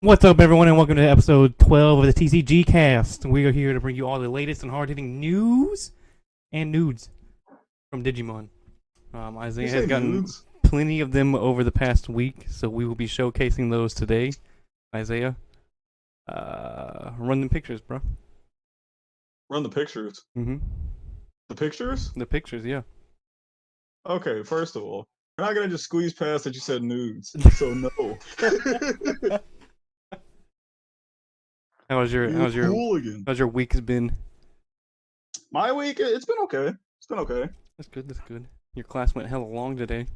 What's up, everyone, and welcome to episode 12 of the TCG Cast. We are here to bring you all the latest and hard-hitting news and nudes from Digimon. Isaiah has gotten nudes? plenty of them over the past week, so we will be showcasing those today. Isaiah, run them pictures, bro. Run the pictures. Mm-hmm. The pictures? The pictures, yeah. Okay, first of all, you're not gonna just squeeze past that you said nudes. So no. How's your hooligan. week been? My week, it's been okay. It's been okay. That's good. That's good. Your class went hella long today.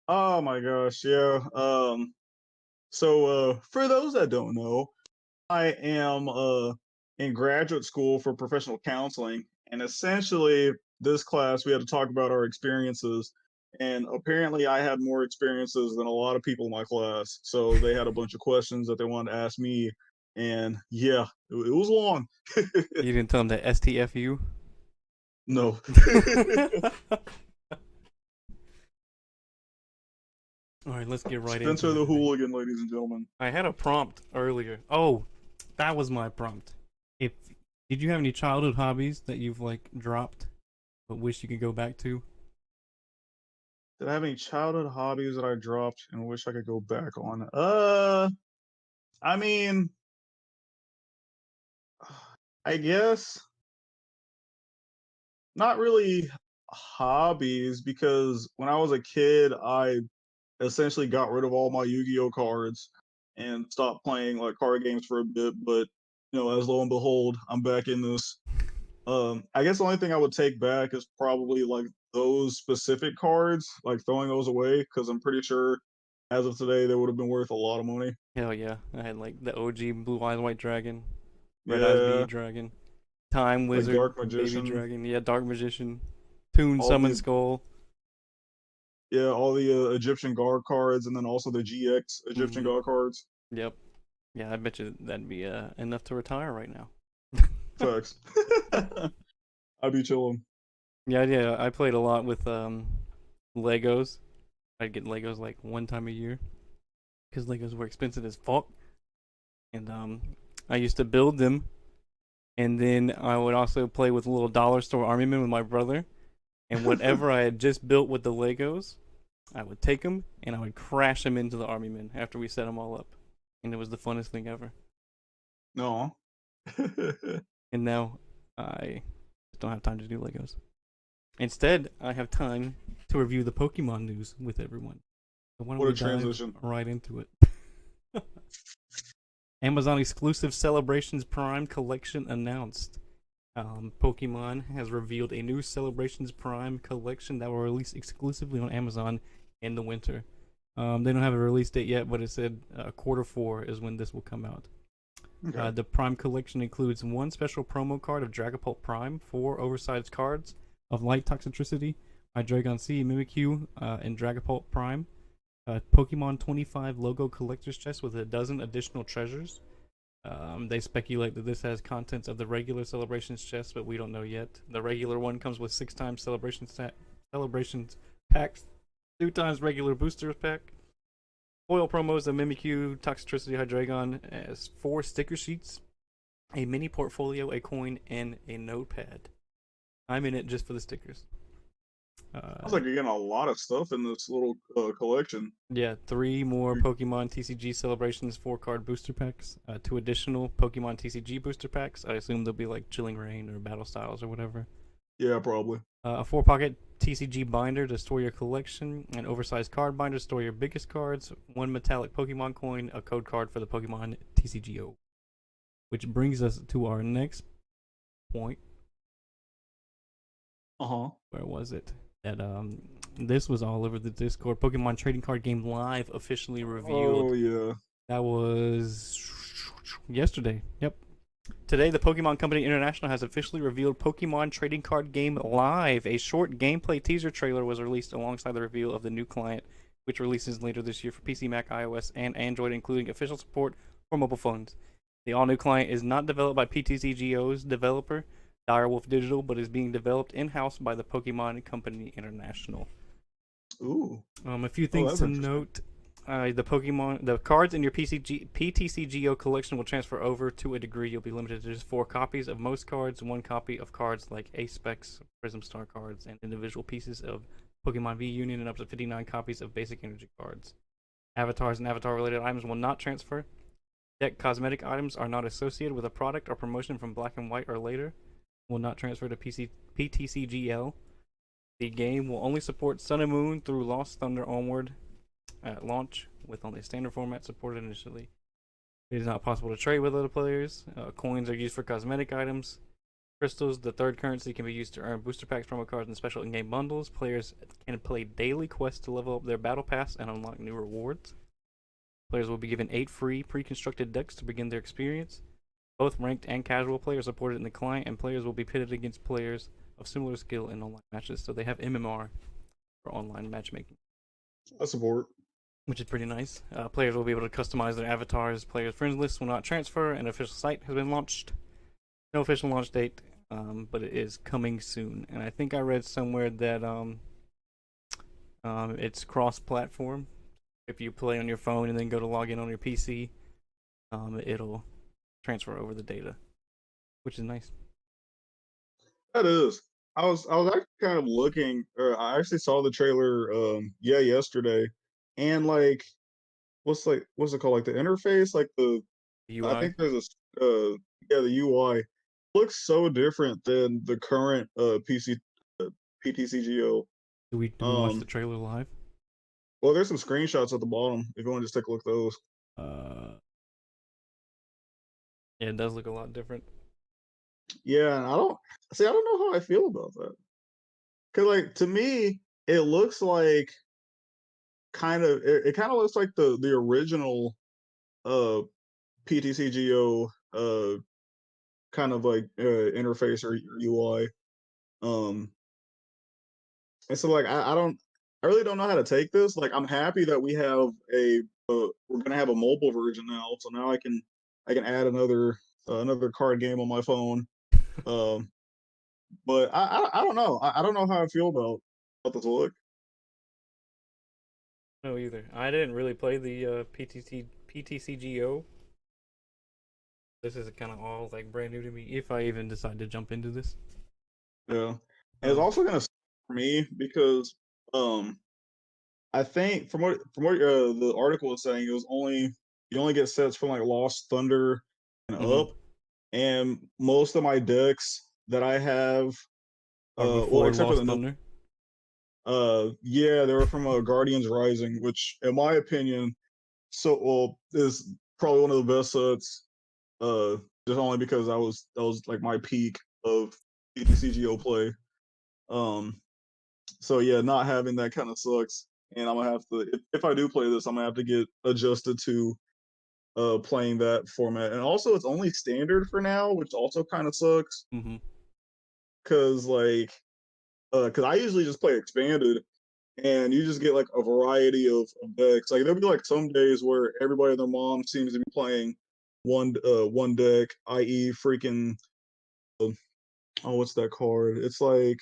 Oh my gosh, yeah. So for those that don't know, I am in graduate school for professional counseling, and essentially this class we had to talk about our experiences, and apparently I had more experiences than a lot of people in my class. So they had a bunch of questions that they wanted to ask me, and yeah, it was long. You didn't tell them that STFU? No. All right, let's get right Spencer into the it. Hooligan, ladies and gentlemen. I had a prompt earlier. Oh, that was my prompt. Did you have any childhood hobbies that you've like dropped but wish you could go back to? Did I have any childhood hobbies that I dropped and wish I could go back on? I mean, I guess not really hobbies, because when I was a kid, I essentially got rid of all my Yu-Gi-Oh cards and stopped playing like card games for a bit. But as lo and behold, I'm back in this. I guess the only thing I would take back is probably like those specific cards, like throwing those away, because I'm pretty sure as of today they would have been worth a lot of money. Hell yeah. I had like the OG Blue Eyes White Dragon, Red Eyes Yeah, Bee Dragon, Time like Wizard, Dark Baby Magician, Dragon, yeah, Dark Magician, Toon all Summon the Skull. all the Egyptian Guard cards, and then also the GX Egyptian Mm-hmm. Guard cards. Yep. Yeah, I bet you that'd be enough to retire right now. Facts. I'd be chilling. Yeah, I played a lot with Legos. I'd get Legos like one time a year because Legos were expensive as fuck. And I used to build them, and then I would also play with little dollar store army men with my brother. And whatever I had just built with the Legos, I would take them and I would crash them into the army men after we set them all up, and it was the funnest thing ever. No. And now I don't have time to do Legos. Instead, I have time to review the Pokemon news with everyone. So why don't What a we dive transition. right into it? Amazon exclusive Celebrations Prime collection announced. Pokemon has revealed a new Celebrations Prime collection that will release exclusively on Amazon in the winter. They don't have a release date yet, but it said Q4 is when this will come out. Okay. The Prime collection includes one special promo card of Dragapult Prime, 4 oversized cards of Light Toxicity, Hydreigon C, Mimikyu, and Dragapult Prime. Pokemon 25 logo collector's chest with a dozen additional treasures. They speculate that this has contents of the regular Celebrations chest, but we don't know yet. The regular one comes with 6 times Celebrations packs, 2 times regular boosters pack. Foil promos of Mimikyu, Toxicity, Hydreigon as 4 sticker sheets, a mini portfolio, a coin, and a notepad. I'm in it just for the stickers. Sounds like you're getting a lot of stuff in this little collection. Yeah, 3 more Pokemon TCG Celebrations 4-card booster packs, 2 additional Pokemon TCG booster packs. I assume they'll be like Chilling Reign or Battle Styles or whatever. Yeah, probably. A 4-pocket TCG binder to store your collection, an oversized card binder to store your biggest cards, 1 metallic Pokemon coin, a code card for the Pokemon TCGO. Which brings us to our next point. Where was it? That this was all over the Discord. Pokemon Trading Card Game Live officially revealed. Oh yeah. That was yesterday. Yep. Today, the Pokemon Company International has officially revealed Pokemon Trading Card Game Live. A short gameplay teaser trailer was released alongside the reveal of the new client, which releases later this year for PC, Mac, iOS, and Android, including official support for mobile phones. The all-new client is not developed by PTCGO's developer, Direwolf Digital, but is being developed in-house by the Pokemon Company International. Ooh. A few things to note. the cards in your PTCGO collection will transfer over to a degree. You'll be limited to just 4 copies of most cards, 1 copy of cards like Ace Specs, Prism Star cards, and individual pieces of Pokemon V Union, and up to 59 copies of Basic Energy cards. Avatars and avatar-related items will not transfer. Deck cosmetic items are not associated with a product or promotion from Black and White or later. Will not transfer to PTCGL. The game will only support Sun and Moon through Lost Thunder onward at launch, with only standard format supported initially. It is not possible to trade with other players. Coins are used for cosmetic items. Crystals, the third currency, can be used to earn booster packs, promo cards, and special in-game bundles. Players can play daily quests to level up their battle pass and unlock new rewards. Players will be given 8 free pre-constructed decks to begin their experience. Both ranked and casual players are supported in the client, and players will be pitted against players of similar skill in online matches. So they have MMR for online matchmaking. I support. Which is pretty nice. Players will be able to customize their avatars. Players' friends lists will not transfer. An official site has been launched. No official launch date, but it is coming soon. And I think I read somewhere that it's cross-platform. If you play on your phone and then go to log in on your PC, it'll transfer over the data, which is nice. That is. I was actually kind of looking, or I actually saw the trailer yesterday, and like what's it called, like the interface, like the I UI. think there's the UI looks so different than the current PTCGO. Do we watch the trailer live? Well, there's some screenshots at the bottom if you want to just take a look at those. Yeah, it does look a lot different. Yeah, and I don't know how I feel about that. Cause like to me, it looks like it kind of looks like the original uh PTCGO kind of like interface or UI. Um and so like I really don't know how to take this. Like I'm happy that we have we're gonna have a mobile version now, so now I can add another card game on my phone. Um but I don't know. I don't know how I feel about this look. No, either. I didn't really play the PTCGO. This is kind of all like brand new to me. If I even decide to jump into this. Yeah. And it's also gonna suck for me because um I think from what the article was saying, it was only you only get sets from like Lost Thunder and up, and most of my decks that I have, Or well, before except for Lost the new, Thunder. yeah, they were from Guardians Rising, which, in my opinion, is probably one of the best sets. Just only because that was like my peak of PTCGO play. Um, so yeah, not having that kind of sucks. And I'm gonna have to, if I do play this, I'm gonna have to get adjusted to playing that format. And also, it's only standard for now, which also kind of sucks. Mm-hmm. Cause like, cause I usually just play expanded, and you just get like a variety of decks. Like there'll be like some days where everybody and their mom seems to be playing one deck, i.e., freaking oh, what's that card? It's like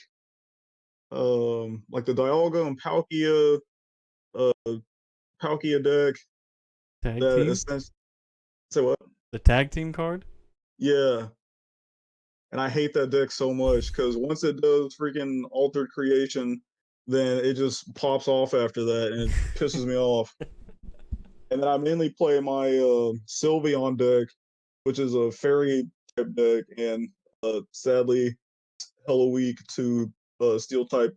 the Dialga and uh Palkia deck Tag that team. essentially say what? The tag team card. Yeah. And I hate that deck so much because once it does freaking altered creation, then it just pops off after that and it pisses me off. And then I mainly play my Sylveon deck, which is a fairy type deck, and sadly hella weak to steel type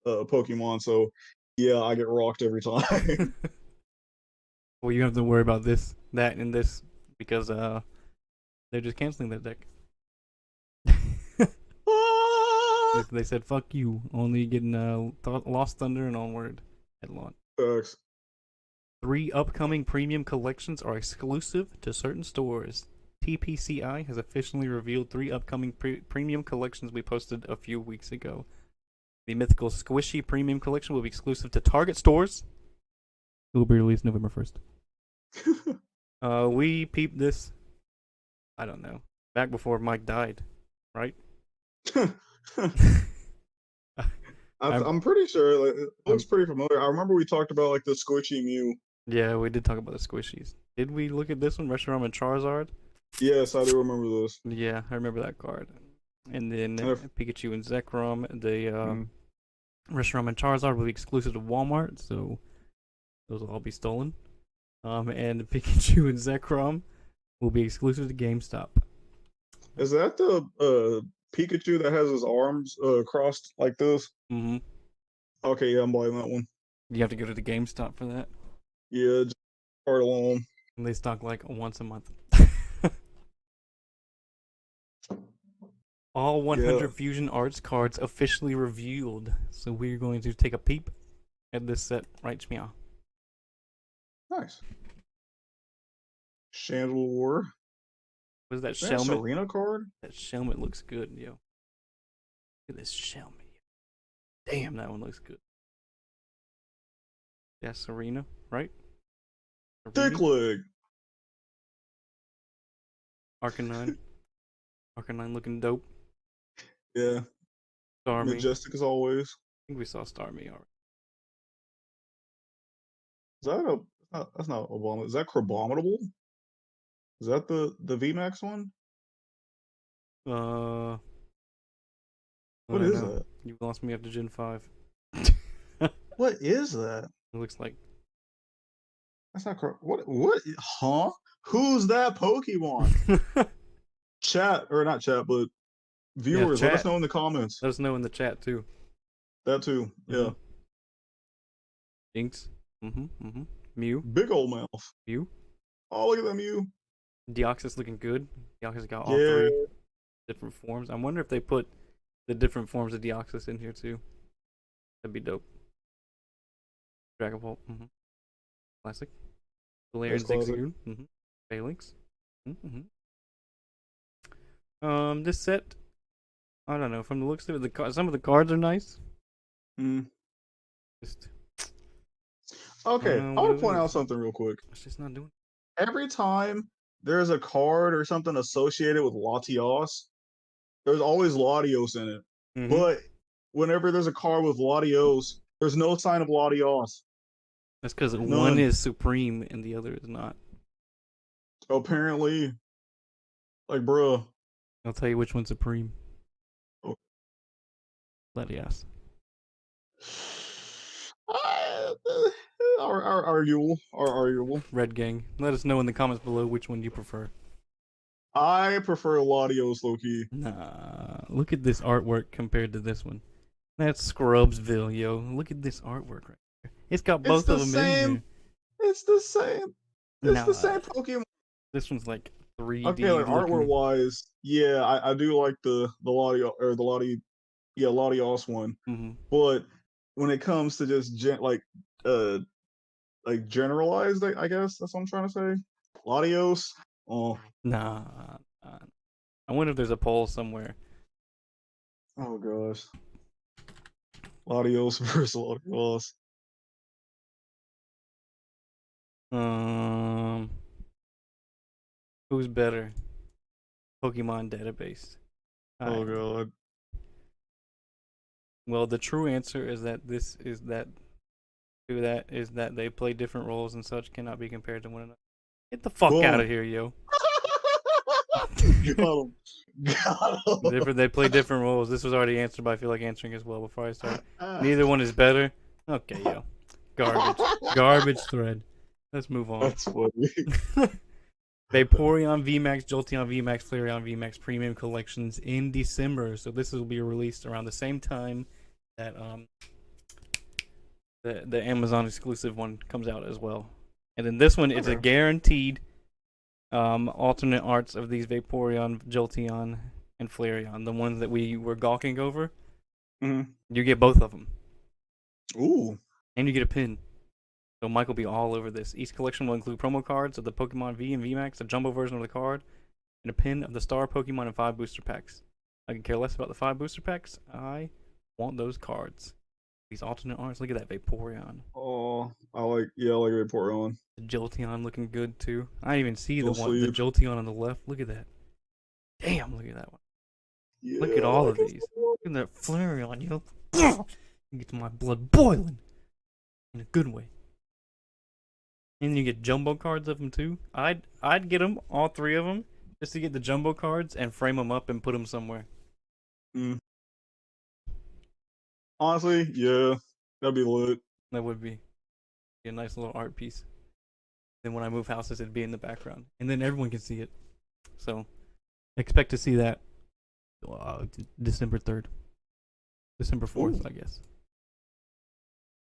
Pokemon. So yeah, I get rocked every time. Well, you have to worry about that, and this because they're just canceling that deck. They said fuck you, only getting Lost Thunder and onward at launch. Facts. 3 upcoming premium collections are exclusive to certain stores. TPCI has officially revealed 3 upcoming premium collections we posted a few weeks ago. The mythical Squishy Premium Collection will be exclusive to Target stores. It will be released November 1st. We peeped this, I don't know, back before Mike died, right? I'm pretty sure like, it looks pretty familiar. I remember we talked about like the Squishy Mew. Yeah, we did talk about the squishies. Did we look at this one, Reshiram and Charizard? Yes, I do remember this. Yeah, I remember that card. And then And if, Pikachu and Zekrom, the mm, Reshiram and Charizard will be exclusive to Walmart, so those will all be stolen. And Pikachu and Zekrom will be exclusive to GameStop. is that the Pikachu that has his arms crossed like this? Mm-hmm. Okay, yeah, I'm buying that one. You have to go to the GameStop for that. Yeah, just card alone. And they stock like once a month. All Yeah, 100 Fusion Arts cards officially revealed. So we're going to take a peep at this set right meow. nice. Chandelure. What is that Is that a Shelmet? Serena card? That Shelmet looks good, yo. Look at this Shelmet. Damn, that one looks good. Yeah, Serena, right? Thick Serena? leg. Arcanine. Arcanine looking dope. Yeah, Starmie. majestic as always. I think we saw Starmie already. Is that a? That's not Obama. Is that Crabominable? Is that the VMAX one? I What don't is know. that? You lost me after Gen 5. What is that? It looks like That's not what? What? Huh? Who's that Pokemon? Chat or not chat, but yeah, viewers, let us chat. know in the comments. Let us know in the chat too. That too. Yeah. Jinx. Mew. Big old mouth. Mew. Oh, look at that Mew. Deoxys looking good. Deoxys got all Yeah. three different forms. I wonder if they put the different forms of Deoxys in here too. That'd be dope. Dragapult. Classic. Galarian That's classic. Zigzagoon. Phalanx. This set, I don't know. From the looks of it, some of the cards are nice. Mm. Just Okay, I what want it to point is. out something real quick. It's just not doing. Every time there's a card or something associated with Latios, there's always Latios in it. But whenever there's a card with Latios, there's no sign of Latios. That's because one None. is supreme and the other is not. Apparently, like, bruh. I'll tell you which one's supreme. Oh. Latias. Arguable. Red Gang. Let us know in the comments below which one you prefer. I prefer Latios, low-key. Nah, look at this artwork compared to this one. That's Scrubsville, yo. Look at this artwork right there. It's got both of them in there. It's the same. It's the Nah, same Pokemon. this one's like 3D. Okay, like artwork wise, yeah, I do like the Latios or the Latios one. But when it comes to just like generalized, I guess that's what I'm trying to say. Latios. Oh. Nah. I wonder if there's a poll somewhere. Oh gosh. Latios versus Latios. Who's better? Pokemon database. Oh god. Well, the true answer is that they play different roles and such cannot be compared to one another. Get the fuck out of here, yo. Got him. Got him. They play different roles. This was already answered, but I feel like answering as well before I start. Neither one is better. Okay, yo. Garbage thread. Let's move on. That's funny. Vaporeon VMAX, Jolteon VMAX, Flareon VMAX premium collections in December. So this will be released around the same time that the Amazon exclusive one comes out as well. And then this one is a guaranteed alternate arts of these Vaporeon, Jolteon, and Flareon, the ones that we were gawking over. You get both of them. Ooh. And you get a pin. So Mike will be all over this. Each collection will include promo cards of the Pokemon V and VMAX, a jumbo version of the card, and a pin of the star Pokemon and 5 booster packs. I can care less about the 5 booster packs. I want those cards. These alternate arts. Look at that Vaporeon. Oh, I like Vaporeon. The Jolteon looking good too. I didn't even see the sleeve. Jolteon on the left. Look at that. Damn, look at that one. Yeah, Look at all of these. Look at that Flareon, yo. It gets my blood boiling. In a good way. And you get jumbo cards of them too. I'd get them, all three of them, just to get the jumbo cards and frame them up and put them somewhere. Honestly, yeah, that'd be lit. That would be a nice little art piece. Then when I move houses, it'd be in the background, and then everyone can see it. So expect to see that December 3rd, December 4th, I guess.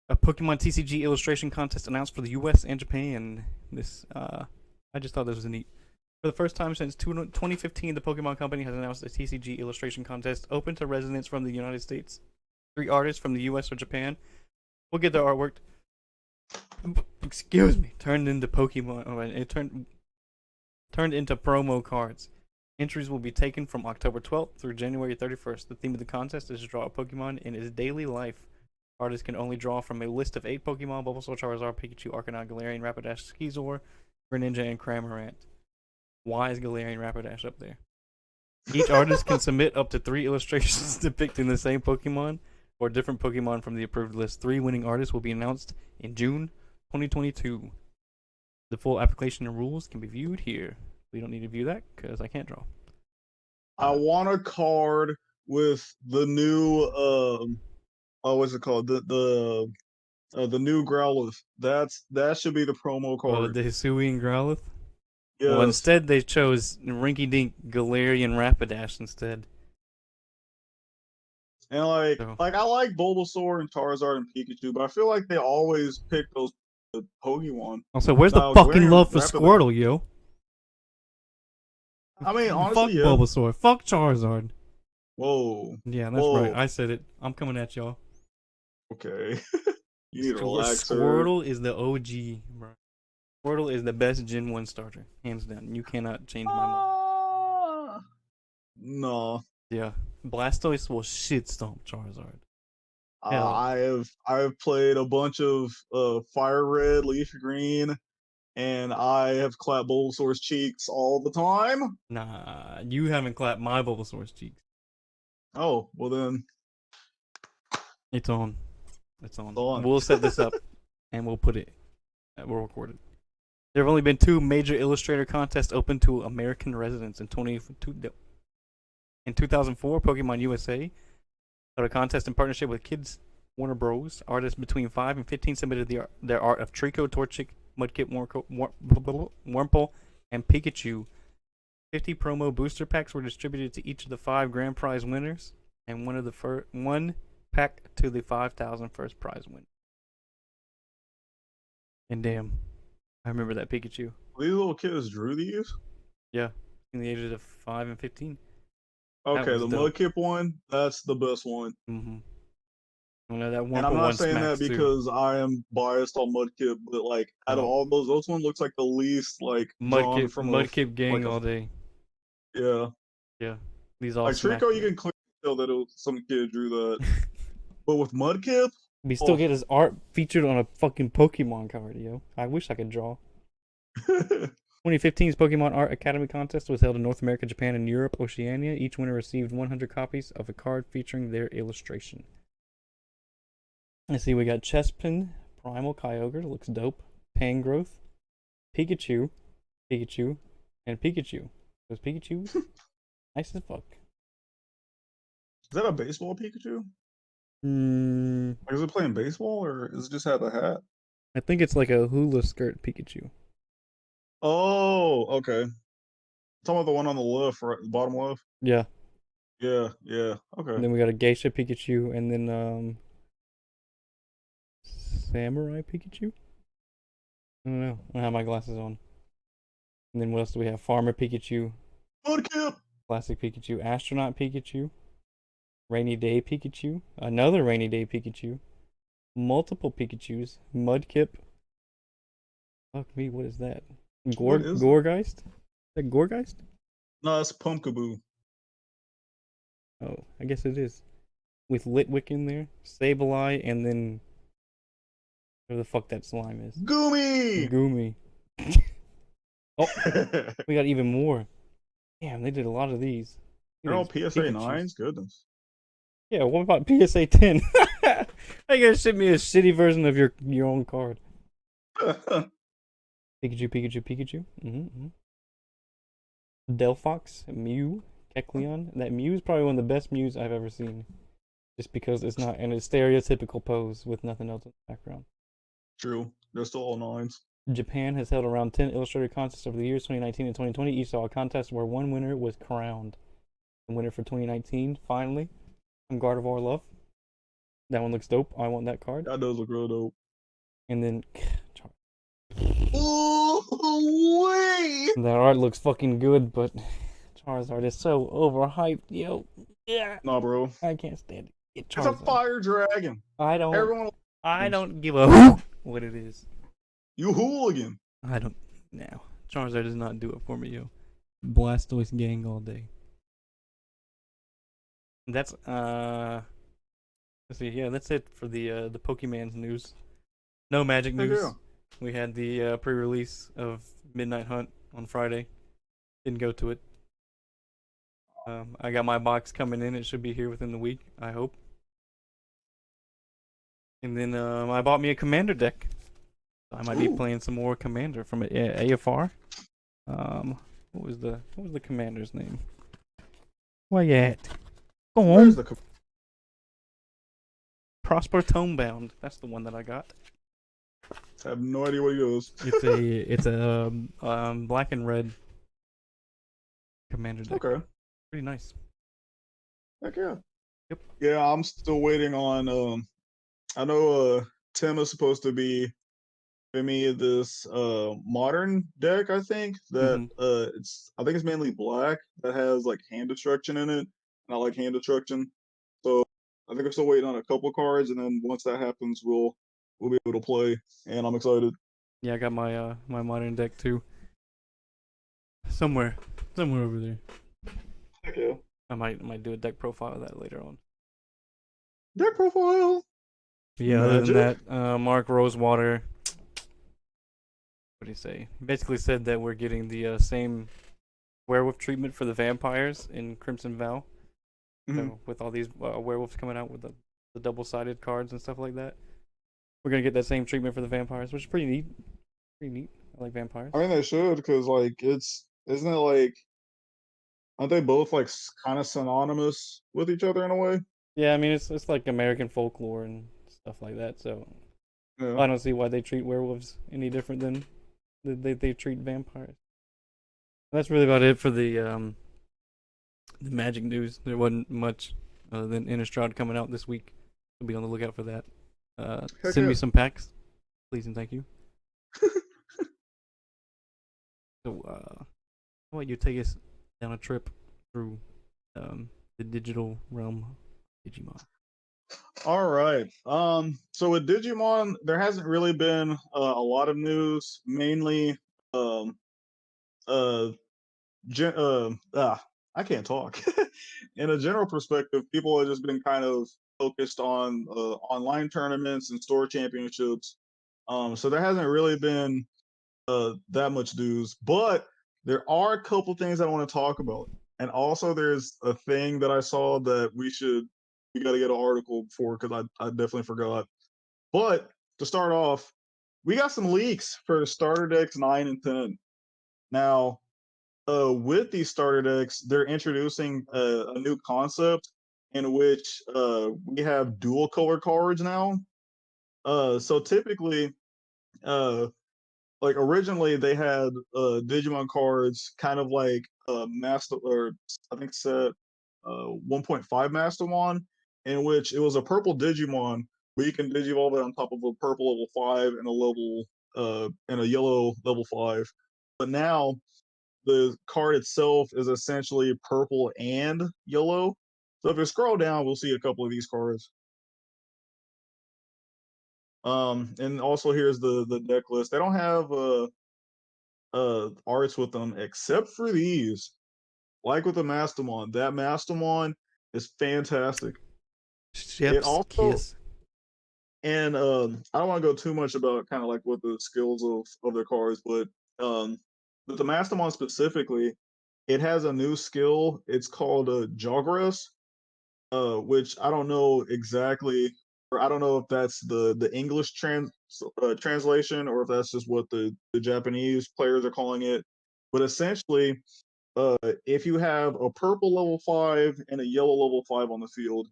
A Pokemon TCG Illustration Contest announced for the U.S. and Japan. This, I just thought this was neat. For the first time since 2015, the Pokemon Company has announced a TCG Illustration Contest open to residents from the United States. 3 artists from the U.S. or Japan will get their artwork. Excuse me. Turned into Pokemon. Oh, it turned into promo cards. Entries will be taken from October 12th through January 31st. The theme of the contest is to draw a Pokemon in its daily life. Artists can only draw from a list of 8 Pokemon: Bulbasaur, Charizard, Pikachu, Arcanine, Galarian, Rapidash, Skeezor, Greninja, and Cramorant. Why is Galarian Rapidash up there? Each artist can submit up to 3 illustrations depicting the same Pokemon or different Pokemon from the approved list. 3 winning artists will be announced in June 2022. The full application and rules can be viewed here. We don't need to view that because I can't draw. I want a card with the new what's it called? The new Growlithe. That should be the promo card. The Hisui and Growlithe? Yes. Well, instead they chose Rinky Dink Galarian Rapidash instead. And I like Bulbasaur and Charizard and Pikachu, but I feel like they always pick those Pokemon. Also, where's the fucking love for Squirtle, yo? I mean, honestly, fuck Bulbasaur, fuck Charizard. Whoa. Yeah, that's right. I said it. I'm coming at y'all. Okay. You need to relax, Squirtle is the OG, bro. Squirtle is the best Gen 1 starter, hands down. You cannot change my mind. No. Yeah, Blastoise will shitstomp Charizard. I have played a bunch of Fire Red, Leaf Green, and I have clapped Bulbasaur's cheeks all the time. Nah, you haven't clapped my Bulbasaur's cheeks. Oh, well then. It's on. It's on. We'll set this up, and we'll put it. We'll record it. There have only been 2 major illustrator contests open to American residents in 2004. Pokemon USA held a contest in partnership with Kids Warner Bros. Artists between 5 and 15 submitted their art of Trico, Torchic, Mudkip, Wurmple, and Pikachu. 50 promo booster packs were distributed to each of the 5 grand prize winners, and one pack to the 5,000 first prize winner. And damn, I remember that Pikachu. These little kids drew these? Yeah, in the ages of 5 and 15. Okay, the Mudkip one, that's the best one. Mm-hmm. I know that one. And I'm not saying that because I am biased on Mudkip, but out of all those one looks like the least Mudkip gang all day. Yeah. Yeah. These all Trico, you can clearly tell that some kid drew that. But with Mudkip, we still get his art featured on a fucking Pokemon card, yo. I wish I could draw. 2015's Pokemon Art Academy Contest was held in North America, Japan, and Europe, Oceania. Each winner received 100 copies of a card featuring their illustration. Let's see, we got Chespin, Primal Kyogre, looks dope. Tangrowth, Pikachu, and Pikachu. Those Pikachu, nice as fuck. Is that a baseball Pikachu? Is it playing baseball or does it just have a hat? I think it's like a hula skirt Pikachu. Oh, okay. Talking about the one on the left, right, bottom left. Yeah. Yeah. Okay. And then we got a Geisha Pikachu, and then Samurai Pikachu. I don't know. I don't have my glasses on. And then what else do we have? Farmer Pikachu. Mudkip. Classic Pikachu. Astronaut Pikachu. Rainy Day Pikachu. Another Rainy Day Pikachu. Multiple Pikachus. Mudkip. Fuck me, what is that? Gorgeist? Is that Gorgeist? No, that's Pumpkaboo. Oh, I guess it is. With Litwick in there. Sableye, and then whatever the fuck that slime is. Goomy! Oh, we got even more. Damn, they did a lot of these. They're all PSA 9s? Goodness. Yeah, what about PSA 10? How you gonna ship me a shitty version of your own card? Pikachu. Delphox, Mew, Kecleon. That Mew is probably one of the best Mews I've ever seen. Just because it's not in a stereotypical pose with nothing else in the background. True. They're still all nines. Japan has held around 10 illustrated contests over the years 2019 and 2020. Each saw a contest where one winner was crowned. The winner for 2019, finally, from Gardevoir Love. That one looks dope. I want that card. That does look real dope. And then, Oh, wait! that art looks fucking good, but Charizard is so overhyped, yo. Yeah. Nah, bro. I can't stand it. It's a fire dragon. I Everyone, don't give a hoot what it is. you hooligan. I don't. No. Charizard does not do it for me, yo. Blastoise gang all day. That's let's see, yeah, that's it for the Pokemon's news. No Magic news. Yeah. We had the pre-release of Midnight Hunt on Friday. Didn't go to it. I got my box coming in. It should be here within the week, I hope. And then I bought me a Commander deck. I might be playing some more Commander from AFR. What was the Commander's name? Where you at? Go on. Where's the Prosper Tomebound. That's the one that I got. I have no idea what he goes. It's a black and red Commander deck. Okay. Pretty nice. Heck yeah. Yep. Yeah, I'm still waiting on I know Tim is supposed to be giving me this modern deck, I think, that I think it's mainly black that has like hand destruction in it. And I like hand destruction. So I think I'm still waiting on a couple cards, and then once that happens we'll be able to play, and I'm excited. Yeah, I got my my modern deck too. Somewhere over there. Heck yeah. I might do a deck profile of that later on. Deck profile. Yeah, other than that, Mark Rosewater, what did he say? He basically said that we're getting the same werewolf treatment for the vampires in Crimson Vow. So with all these werewolves coming out with the double-sided cards and stuff like that, we're gonna get that same treatment for the vampires, which is pretty neat. Pretty neat. I like vampires. I mean, they should, because like isn't it like, aren't they both like kind of synonymous with each other in a way? Yeah, I mean it's like American folklore and stuff like that. So Yeah. I don't see why they treat werewolves any different than they treat vampires. That's really about it for the Magic news. There wasn't much other than Innistrad coming out this week. So be on the lookout for that. Send me some packs, please and thank you. So, how about you take us down a trip through the digital realm of Digimon? All right. So with Digimon, there hasn't really been a lot of news. Mainly, uh, I can't talk. In a general perspective, people have just been kind of focused on online tournaments and store championships. So there hasn't really been that much news, but there are a couple things I want to talk about. And also, there's a thing that I saw that we got to get an article for, because I definitely forgot. But to start off, we got some leaks for starter decks 9 and 10. Now, with these starter decks, they're introducing a new concept in which we have dual color cards now. So typically, like originally they had Digimon cards kind of like Master, or I think set 1.5 Mastermon, in which it was a purple Digimon where you can Digivolve it on top of a purple level 5 and a level and a yellow level 5. But now the card itself is essentially purple and yellow. So if you scroll down, we'll see a couple of these cards. And also here's the deck list. They don't have arts with them except for these. Like with the Mastamon, that Mastamon is fantastic. It also Kiss. And I don't want to go too much about kind of like what the skills of their cards, but with the Mastamon specifically, it has a new skill. It's called Jogres, which I don't know exactly or I don't know if that's the English translation or if that's just what the Japanese players are calling it. But essentially, if you have a purple level 5 and a yellow level 5 on the field,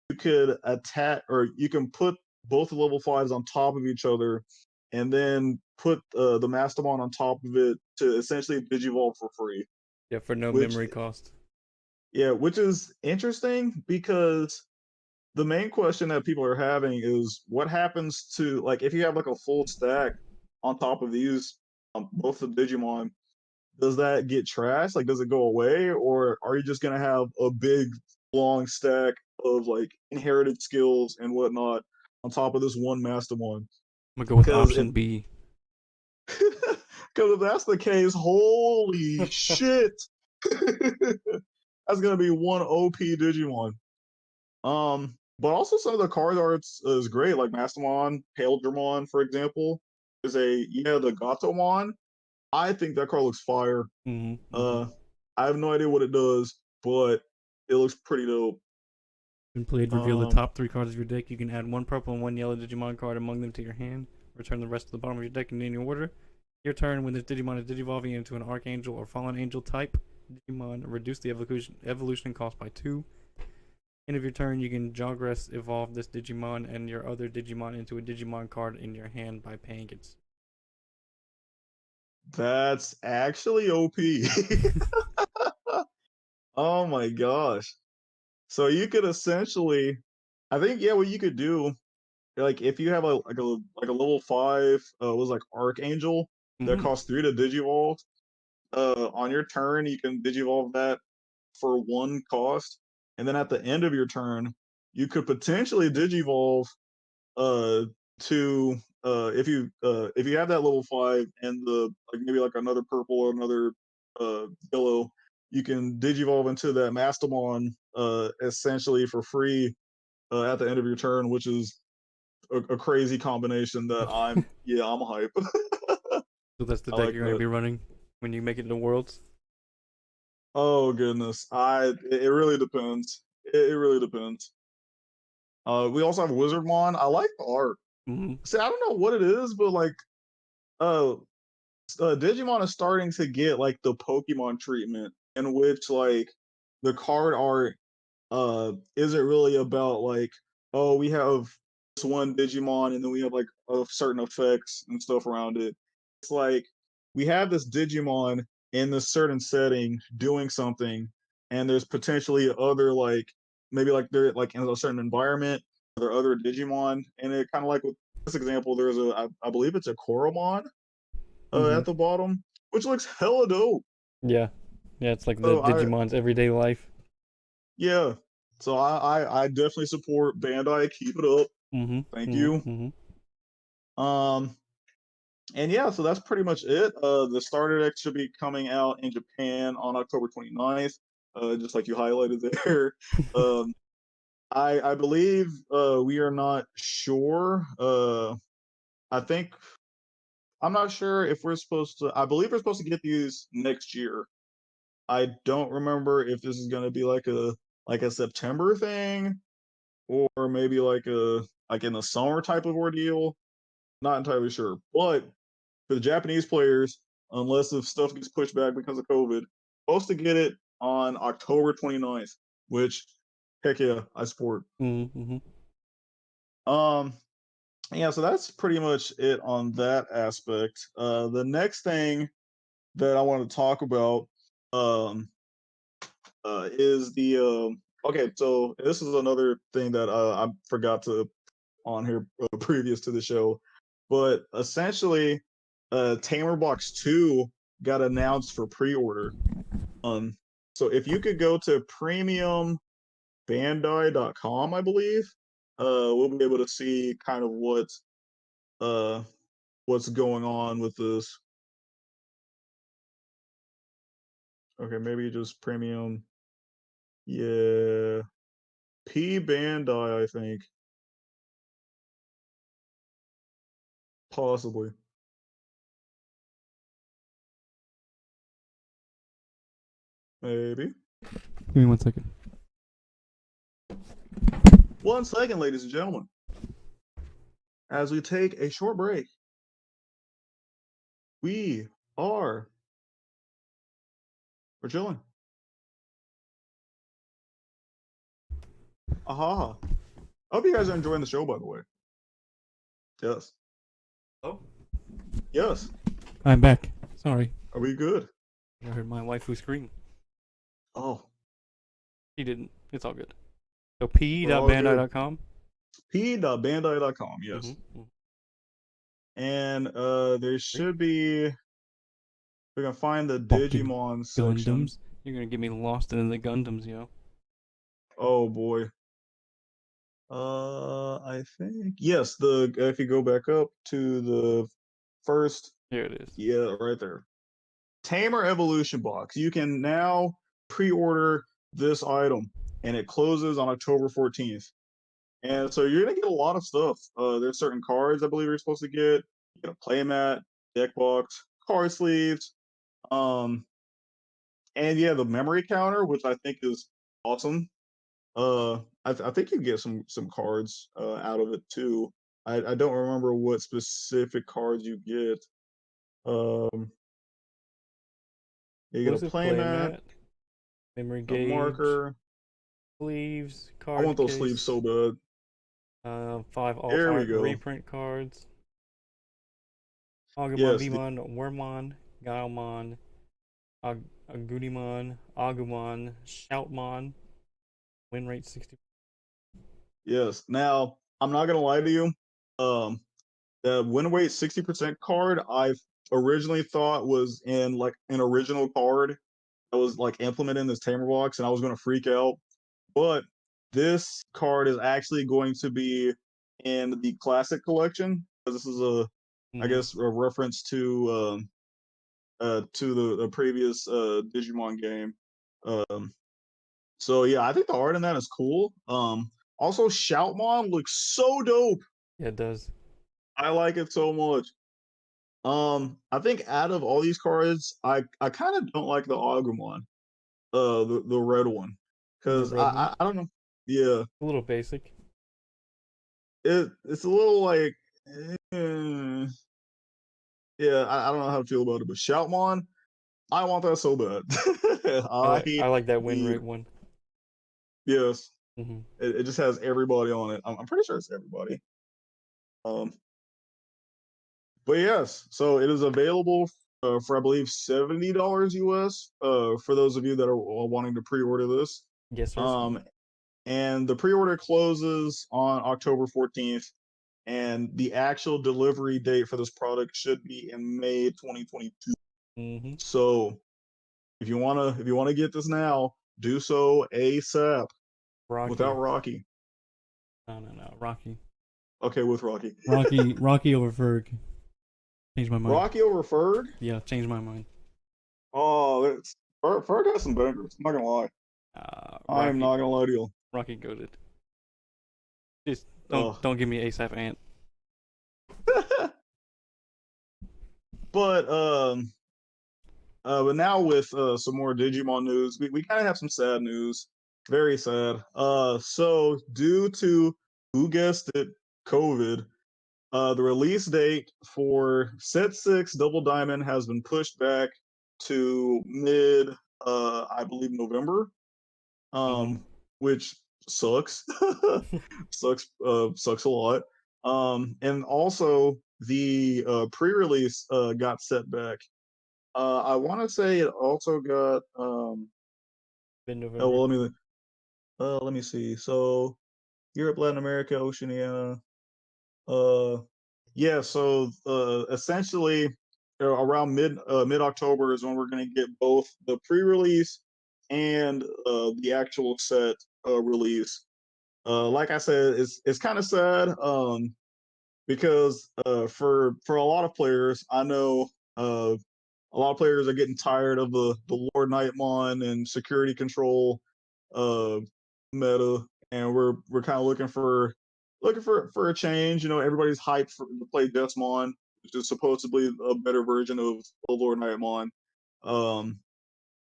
you could attack or you can put both the level 5s on top of each other and then put the Mastamon on top of it to essentially Digivolve for free. Yeah, for no Which memory cost. Yeah, which is interesting because the main question that people are having is what happens to like if you have like a full stack on top of these both the Digimon, does that get trashed? Like, does it go away, or are you just gonna have a big long stack of like inherited skills and whatnot on top of this one Mastermon? I'm gonna go with Because if option B. because if that's the case, holy shit, that's gonna be one OP Digimon. But also some of the card arts is great, like Mastamon, Paildramon, for example, is the Gatomon. I think that card looks fire. Mm-hmm. Uh, I have no idea what it does, but it looks pretty dope. When played, reveal the Um, top 3 cards of your deck. You can add 1 purple and 1 yellow Digimon card among them to your hand. Return the rest to the bottom of your deck in any order. Your turn, when this Digimon is digivolving into an Archangel or Fallen Angel type Digimon, reduce the evolution cost by 2. End of your turn, you can Jogress evolve this Digimon and your other Digimon into a Digimon card in your hand by paying its. that's actually OP. Oh my gosh. So you could essentially, I think, yeah, what you could do, like if you have a level 5, was like Archangel that Mm-hmm. costs 3 to Digivolve, on your turn you can Digivolve that for 1 cost, and then at the end of your turn, you could potentially Digivolve uh to if you have that level 5 and the like maybe like another purple or another yellow, you can Digivolve into that Mastamon essentially for free at the end of your turn, which is a crazy combination that I'm hype. So that's the I deck like you're going to that. be running when you make it to Worlds. Oh goodness, it really depends. It really depends. We also have Wizardmon. I like the art. Mm-hmm. See, I don't know what it is, but like, uh, Digimon is starting to get like the Pokemon treatment, in which like the card art isn't really about like, oh, we have this one Digimon and then we have like certain effects and stuff around it. It's like we have this Digimon in this certain setting doing something, and there's potentially other like maybe like they're like in a certain environment, there are other Digimon, and it kind of like with this example, there's I believe it's a Koromon Mm-hmm. at the bottom, which looks hella dope. Yeah. Yeah, it's like the So Digimon's everyday life. yeah, so I definitely support Bandai. Keep it up. Mm-hmm. Thank you. Mm-hmm. Mm-hmm. Um, and yeah, so that's pretty much it. The starter deck should be coming out in Japan on October 29th, just like you highlighted there. Um, I believe we are not sure. I think I'm not sure if we're supposed to. I believe we're supposed to get these next year. I don't remember if this is going to be like a September thing or maybe like in the summer type of ordeal. Not entirely sure, but for the Japanese players, unless if stuff gets pushed back because of COVID, supposed to get it on October 29th, which heck yeah, I support. Mm-hmm. Um yeah, so that's pretty much it on that aspect. The next thing that I want to talk about um is the okay, so this is another thing that I forgot to on here previous to the show, but essentially, Tamer Box 2 got announced for pre-order. Um, so if you could go to premiumbandai.com, I believe, we'll be able to see kind of uh what's going on with this. Okay, maybe just premium. Yeah, P Bandai, I think, possibly, maybe. Give me 1 second. 1 second, ladies and gentlemen. as we take a short break, we are we're chilling. Aha. I hope you guys are enjoying the show, by the way. Yes. Oh, Yes. I'm back. Sorry, Are we good? I heard my waifu scream. Oh, She didn't. It's all good. So we're all good. p.bandai.com. p.bandai.com, yes. Mm-hmm. And there should be, we can find the Fucking Digimon section. Gundams. You're gonna get me lost in the Gundams, yo. Oh boy. I think yes. The if you go back up to the first, Here it is. yeah, right there. Tamer Evolution box. You can now pre-order this item, and it closes on October 14th. And so you're gonna get a lot of stuff. There's certain cards I believe you're supposed to get. You get a playmat, deck box, card sleeves, um, and yeah, the memory counter, which I think is awesome. I think you get some cards out of it too. I don't remember what specific cards you get. Um, you get a Exclusive playmat, playmat, memory a gauge, marker. sleeves, I want card those sleeves case, so bad. 5 alt There we art go. reprint cards, Agumon, Yes, Vmon, Wormmon, Gaomon, Agumon, Agumon, Shoutmon, win rate 60. yes. Now I'm not gonna lie to you. Um, the win weight 60% card I originally thought was in like an original card that was like implemented in this Tamer box, and I was gonna freak out. But this card is actually going to be in the classic collection. This is I Mm-hmm. guess, a reference to the previous Digimon game. Um, so yeah, I think the art in that is cool. Also, Shoutmon looks so dope. Yeah, it does. I like it so much. I think out of all these cards, I kind of don't like the Agumon, the red one, The because red one, I don't know. Yeah, a little basic. it's a little like, eh, yeah, I don't know how to feel about it. But Shoutmon, I want that so bad. I I like that win need rate it. one. Yes, Mm-hmm. it just has everybody on it. I'm pretty sure it's everybody. Um, but yes, so it is available for I believe $70 US. For those of you that are wanting to pre-order this. Yes, sir. Um, and the pre-order closes on October 14th, and the actual delivery date for this product should be in May 2022. Mm-hmm. So if you wanna get this now, do so ASAP without Rocky. Rocky. No. Rocky. Okay, with Rocky. Rocky over Ferg. Changed my mind. Rocky over Ferg. Yeah, changed my mind. Oh, it's Ferg has some bangers. I'm not gonna lie. I'm Rocky. not gonna lie to you. Rocky goaded. Just Oh, don't give me ASAP Ant. but but now with some more Digimon news, we kind of have some sad news. Very sad. So due to, who guessed it, COVID, the release date for Set 6 Double Diamond has been pushed back to mid, I believe, November, Mm-hmm. which sucks. Sucks a lot. And also the pre-release got set back. I want to say it also got. Mid Oh November. well, let me see. So Europe, Latin America, Oceania. Uh, yeah. So essentially, around mid October is when we're going to get both the pre-release and the actual set release. Like I said, it's kind of sad. Because for a lot of players, I know a lot of players are getting tired of the Lord Nightmon and security control uh, meta, and we're kind of looking for a change. You know, everybody's hyped to play Deathmon, which is supposedly a better version of the Lord Nightmon. Um,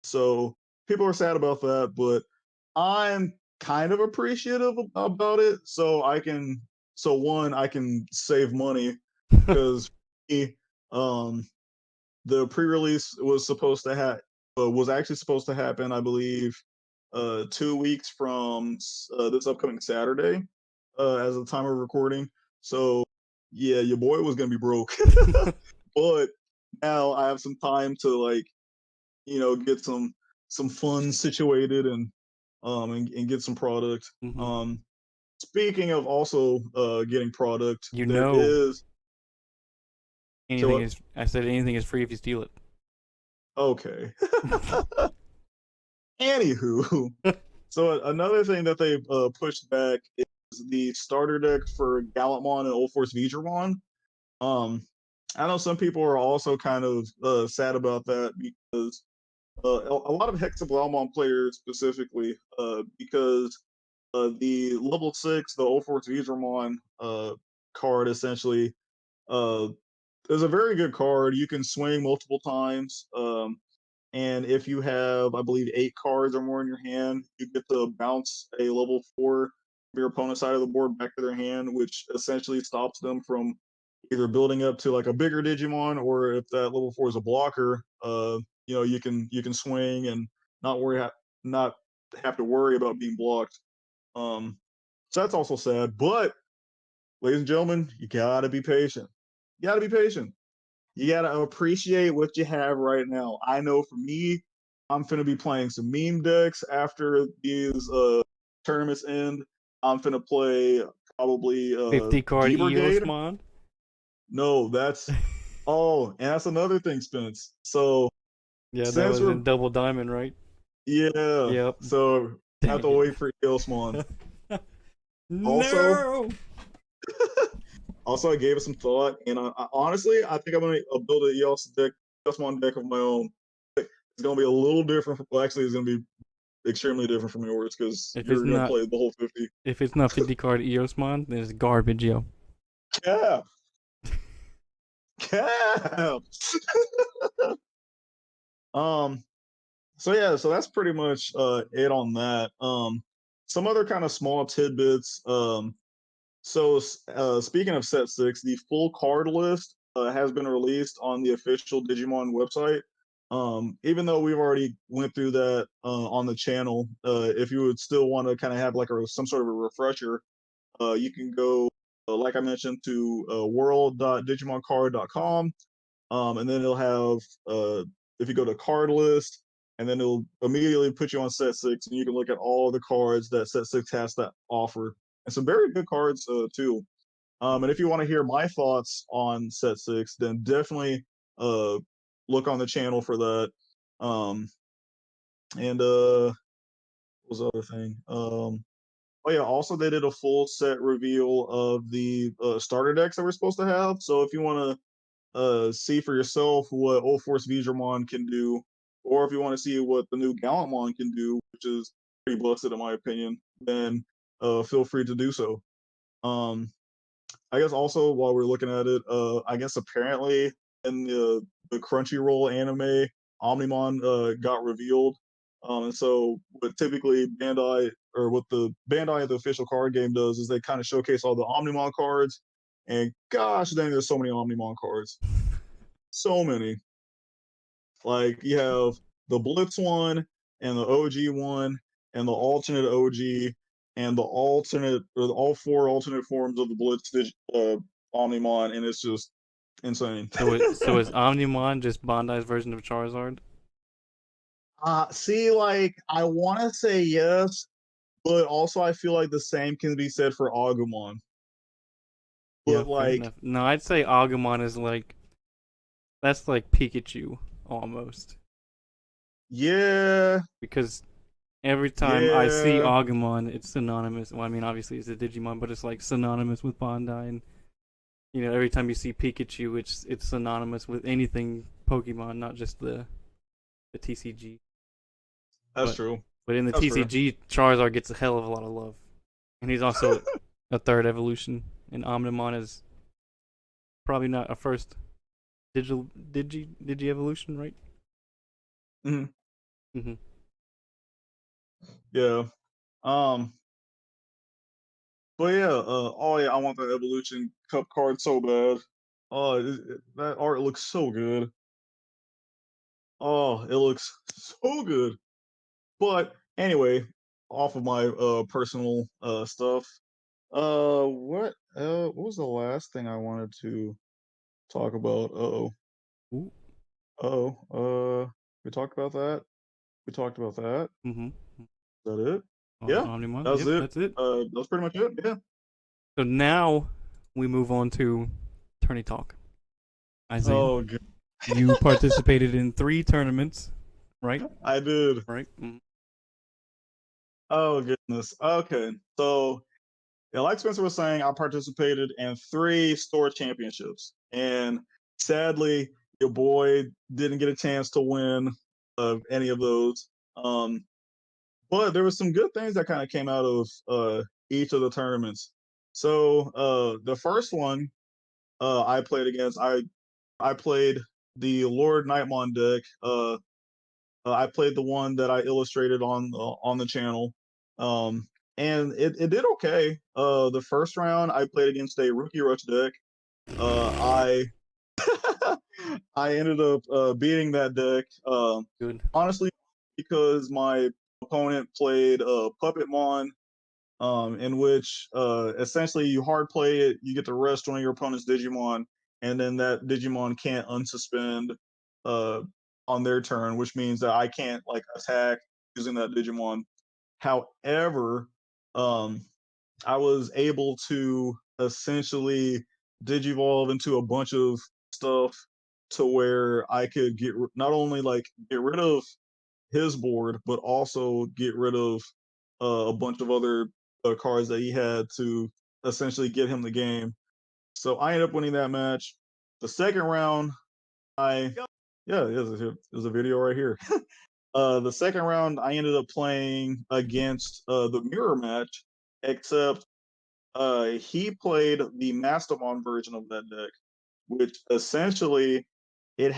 so people are sad about that, but I'm kind of appreciative about it. So So one, I can save money because um the pre-release was supposed to have was actually supposed to happen, I believe, 2 weeks from this upcoming Saturday, as of the time of recording. So yeah, your boy was gonna be broke, but now I have some time to like get some funds situated and get some product. Hmm. Speaking of also getting product, You there know, is so anything is. I said anything is free if you steal it. okay. Anywho, so another thing that they pushed back is the starter deck for Gallantmon and Old Force Vigramon. Um, I know some people are also kind of sad about that because a lot of Hexablaumon players specifically, because the level 6, the Old Force Vigramon card essentially uh, is a very good card. You can swing multiple times. And if you have, I believe, 8 cards or more in your hand, you get to bounce a level 4 of your opponent's side of the board back to their hand, which essentially stops them from either building up to like a bigger Digimon, or if that level 4 is a blocker, you can swing and not have to worry about being blocked. So that's also sad. But ladies and gentlemen, you gotta be patient. You gotta be patient. You gotta appreciate what you have right now. I know for me, I'm finna be playing some meme decks after these tournaments end. I'm finna play probably 50 card G Brigade. Eosmon. No, that's oh, and that's another thing, Spence. So Yeah, that since was we're in Double Diamond, right? yeah, Yep. so I have Dang to it. wait for Eosmon. Also, No. I gave it some thought, and I honestly, I think I'm gonna build a Eosmon deck of my own. It's gonna be a little different. Well, actually, it's gonna be extremely different from yours because If it's you're gonna not play the whole 50. if it's not 50 card Eosmon, then it's garbage, yo. Cap, cap. um. So yeah, so that's pretty much it on that. Some other kind of small tidbits. So speaking of Set Six, the full card list has been released on the official Digimon website. Even though we've already went through that on the channel, if you would still want to kind of have like some sort of a refresher, you can go, like I mentioned, to world.digimoncard.com, and then it'll have, if you go to card list, and then it'll immediately put you on Set Six, and you can look at all the cards that Set Six has to offer, and some very good cards too. And if you want to hear my thoughts on Set Six, then definitely uh, look on the channel for that. Um, and what was the other thing? Oh yeah, also they did a full set reveal of the starter decks that we're supposed to have. So if you want to see for yourself what Old Force Vigramon can do, or if you want to see what the new Gallantmon can do, which is pretty busted in my opinion, then feel free to do so. Um, I guess also while we're looking at it, I guess apparently in the Crunchyroll anime, Omnimon got revealed, and so what typically Bandai, or what the Bandai the official card game does, is they kind of showcase all the Omnimon cards, and gosh dang, there's so many Omnimon cards, so many. Like you have the Blitz one, and the OG one, and the alternate OG, and the alternate, or all 4 alternate forms of the Blitz Omnimon, and it's just insane. So is Omnimon just Bandai's version of Charizard? See, like I want to say yes, but also I feel like the same can be said for Agumon. Yeah, But fair like, enough. No, I'd say Agumon is like that's like Pikachu almost. yeah, Because every time I see yeah, Agumon, it's synonymous. Well, I mean, obviously it's a Digimon, but it's like synonymous with Bandai. And every time you see Pikachu, it's synonymous with anything Pokemon, not just the TCG. that's But true. but in the That's fair. TCG, Charizard gets a hell of a lot of love, and he's also a third evolution. And Omnimon is probably not a first digi evolution, right? Mhm. Mm-hmm. Yeah. Um. But yeah, oh yeah, I want the Evolution Cup card so bad. Oh, that art looks so good. Oh, it looks so good. But anyway, off of my personal stuff. What was the last thing I wanted to talk about? Ooh. We talked about that. We talked about that. Mm-hmm. Is that it? On Yeah, Omnimon. that was Yep, it. that's it. That's pretty much it. Yeah. So now we move on to tourney talk. Isaiah, Oh, good. you participated in 3 tournaments, right? I did. Right. Mm-hmm. Oh goodness. Okay. So yeah, like Spencer was saying, I participated in 3 store championships, and sadly, your boy didn't get a chance to win any of those. But there was some good things that kind of came out of each of the tournaments. So the first one I played against, I played the Lord Nightmon deck. I played the one that I illustrated on the channel, um, and it did okay. The first round I played against a Rookie Rush deck. I I ended up beating that deck. Good. Honestly, because my opponent played Puppetmon, in which essentially you hard play it, you get to rest one of your opponent's Digimon, and then that Digimon can't unsuspend uh, on their turn, which means that I can't like attack using that Digimon. However, um, I was able to essentially digivolve into a bunch of stuff to where I could not only like get rid of his board, but also get rid of a bunch of other cards that he had to essentially get him the game. So I ended up winning that match. The second round, I yeah, there's a video right here. The second round, I ended up playing against the mirror match, except he played the Mastermon version of that deck, which essentially it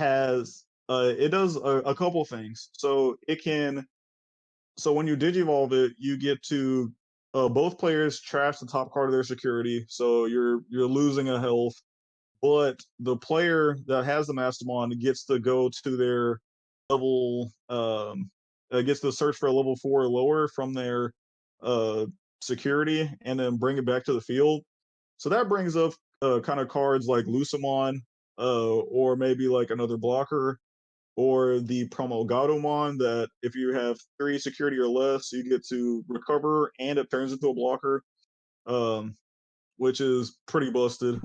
does a couple things. So when you digivolve it, you get to both players trash the top card of their security, so you're losing a health. But the player that has the Mastermon gets to go to their level, gets to search for a level 4 or lower from their uh, security, and then bring it back to the field. So that brings up kind of cards like Lucamon, or maybe like another blocker, or the Promulgatomon that if you have 3 security or less, you get to recover and it turns into a blocker, um, which is pretty busted.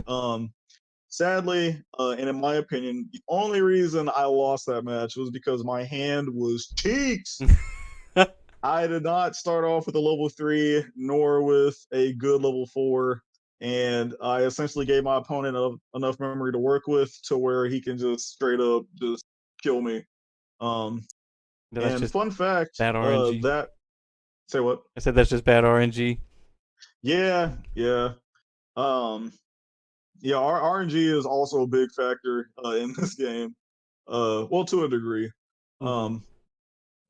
Sadly, and in my opinion, the only reason I lost that match was because my hand was cheeks. I did not start off with a level 3 nor with a good level 4. And I essentially gave my opponent enough memory to work with to where he can just straight up just kill me. Um, That's and just fun fact, bad RNG. that say what? I said that's just bad RNG. Yeah, yeah. Um, yeah, RNG is also a big factor in this game. Well, to a degree. Mm-hmm. Um,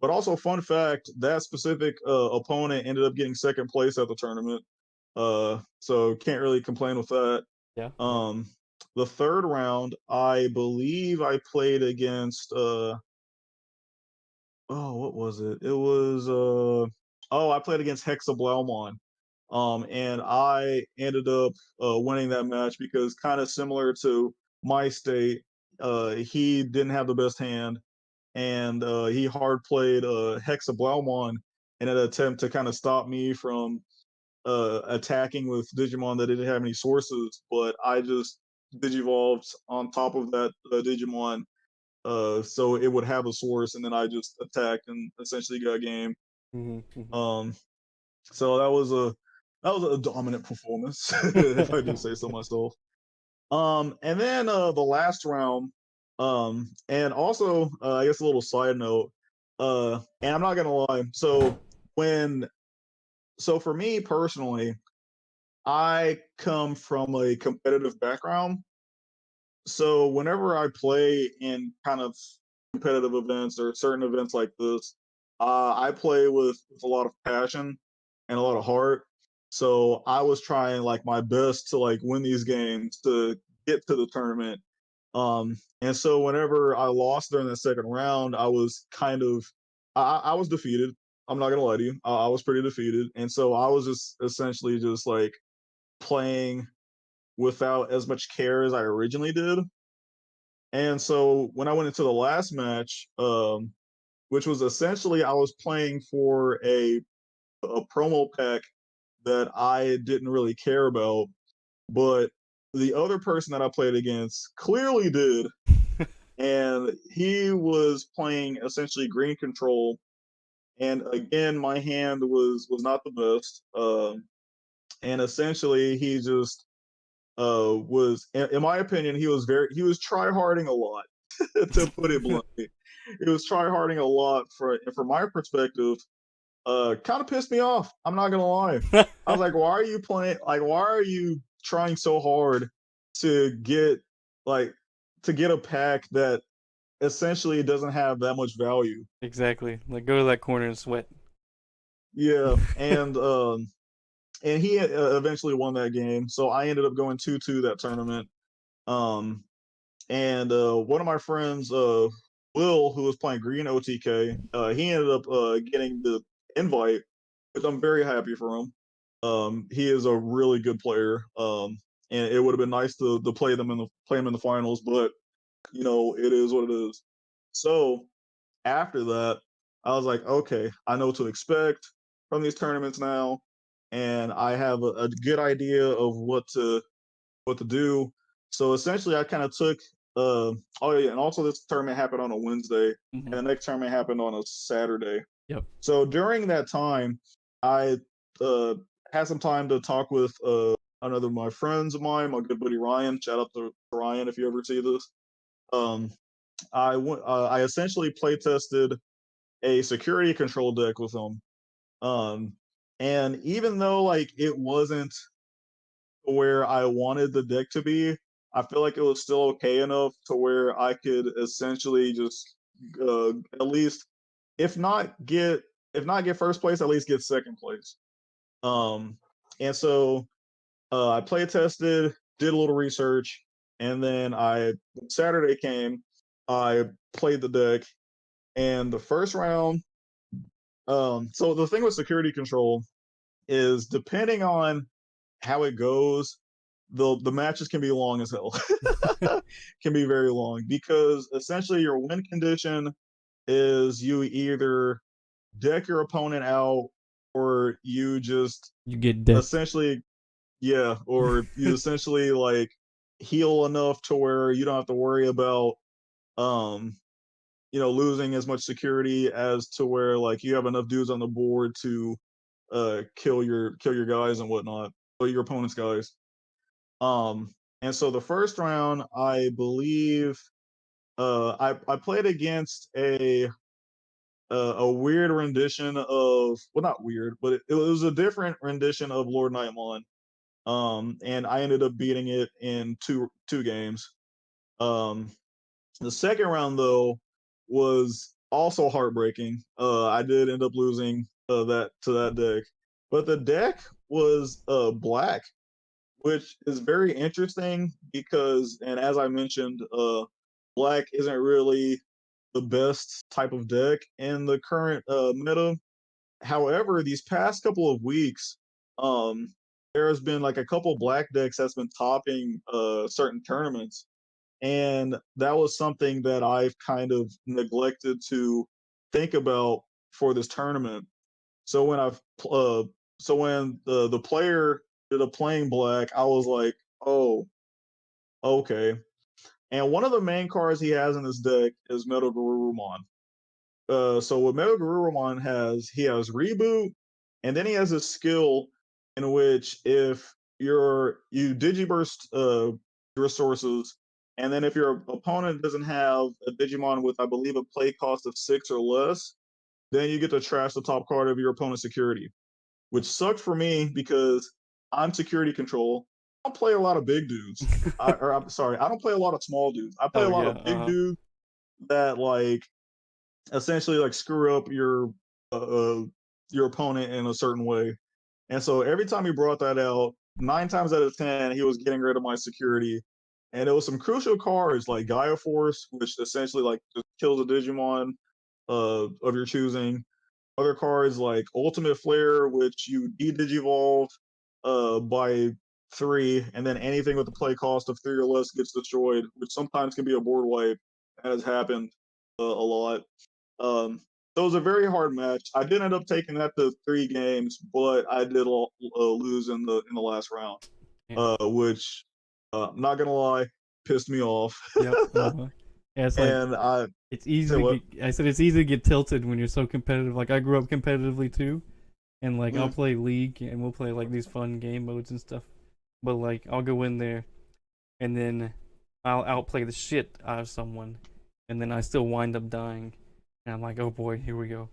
but also, fun fact, that specific opponent ended up getting second place at the tournament. So can't really complain with that. Yeah. Yeah. Um, the third round, I believe I played against oh, what was it? It was oh, I played against Hexa Blaumon. And I ended up winning that match because kind of similar to my state, he didn't have the best hand, and he hard played Hexa Blaumon in an attempt to kind of stop me from attacking with Digimon that didn't have any sources. But I just digivolved on top of that Digimon, so it would have a source, and then I just attacked and essentially got game. Mm-hmm. Um, so that was a dominant performance, if I do say so myself. And then the last round, and also I guess a little side note, and I'm not gonna lie. When so for me personally, I come from a competitive background. So whenever I play in kind of competitive events or certain events like this, I play with a lot of passion and a lot of heart. So I was trying like my best to like win these games to get to the tournament. And so whenever I lost during the second round, I was kind of I was defeated. I'm not gonna lie to you. I was pretty defeated, and so I was just essentially just like playing without as much care as I originally did. And so when I went into the last match, which was essentially I was playing for a promo pack that I didn't really care about, but the other person that I played against clearly did, and he was playing essentially green control. And again, my hand was not the best, and essentially he just was, in my opinion, he was try harding a lot, to put it bluntly. He was try harding a lot from my perspective. Kind of pissed me off. I'm not gonna lie. I was like, why are you playing? Like, why are you trying so hard to get like to get a pack that essentially doesn't have that much value? Exactly. Like go to that corner and sweat. Yeah, and he eventually won that game. So I ended up going 2-2 that tournament. Um, and one of my friends, Will, who was playing Green OTK, he ended up getting the invite, which I'm very happy for him. He is a really good player, and it would have been nice to play him in the finals, but it is what it is. So after that, I was like, okay, I know what to expect from these tournaments now, and I have a good idea of what to do. So essentially, I kind of took. Oh yeah, and also this tournament happened on a Wednesday, Hmm. and the next tournament happened on a Saturday. Yep. So during that time, I uh, had some time to talk with another of my friends of mine, my good buddy Ryan. Shout out to Ryan if you ever see this. Um, I essentially play tested a security control deck with him. Um, and even though like it wasn't where I wanted the deck to be, I feel like it was still okay enough to where I could essentially just at least, if not get if not get first place, at least get second place. Um, and so I play tested, did a little research, and then Saturday came, I played the deck, and the first round. So the thing with security control is depending on how it goes, the matches can be long as hell. Can be very long because essentially your win condition is you either deck your opponent out or you just You get decked. essentially or you essentially like heal enough to where you don't have to worry about um losing as much security as to where like you have enough dudes on the board to kill your guys and whatnot, or your opponent's guys. Um, and so the first round, I believe, I played against a weird rendition of, well, not weird, but it was a different rendition of Lord Nightmon. And I ended up beating it in two games. Um, the second round though was also heartbreaking. I did end up losing that to that deck, but the deck was black, which is very interesting because, and as I mentioned, black isn't really the best type of deck in the current meta. However, these past couple of weeks, um, there has been like a couple black decks that's been topping certain tournaments, and that was something that I've kind of neglected to think about for this tournament. So when I've so when the player did a playing black, I was like, oh, okay. And one of the main cards he has in this deck is Metal Garurumon. So what Metal Garurumon has, he has reboot, and then he has a skill in which if you digiburst resources, and then if your opponent doesn't have a Digimon with, I believe, a play cost of 6 or less, then you get to trash the top card of your opponent's security, which sucked for me because I'm security control. I don't play a lot of big dudes. I'm sorry, I don't play a lot of small dudes. I play Oh a lot yeah. of big dudes that like essentially like screw up uh, your opponent in a certain way. And so every time he brought that out, 9 times out of 10, he was getting rid of my security. And it was some crucial cards like Gaia Force, which essentially like just kills a Digimon of your choosing. Other cards like Ultimate Flare, which you de-digivolve by 3, and then anything with the play cost of 3 or less gets destroyed, which sometimes can be a board wipe. That has happened a lot. Um, so it was a very hard match. I did end up taking that to 3 games, but I did lose in the last round, Yeah. which I'm not gonna lie, pissed me off. Yep. Yeah, it's like And I it's easy say to what? get. I said it's easy to get tilted when you're so competitive. Like I grew up competitively too, and like I'll Mm, play League and we'll play like these fun game modes and stuff. But like I'll go in there and then I'll outplay the shit out of someone, and then I still wind up dying. And I'm like, oh boy, here we go.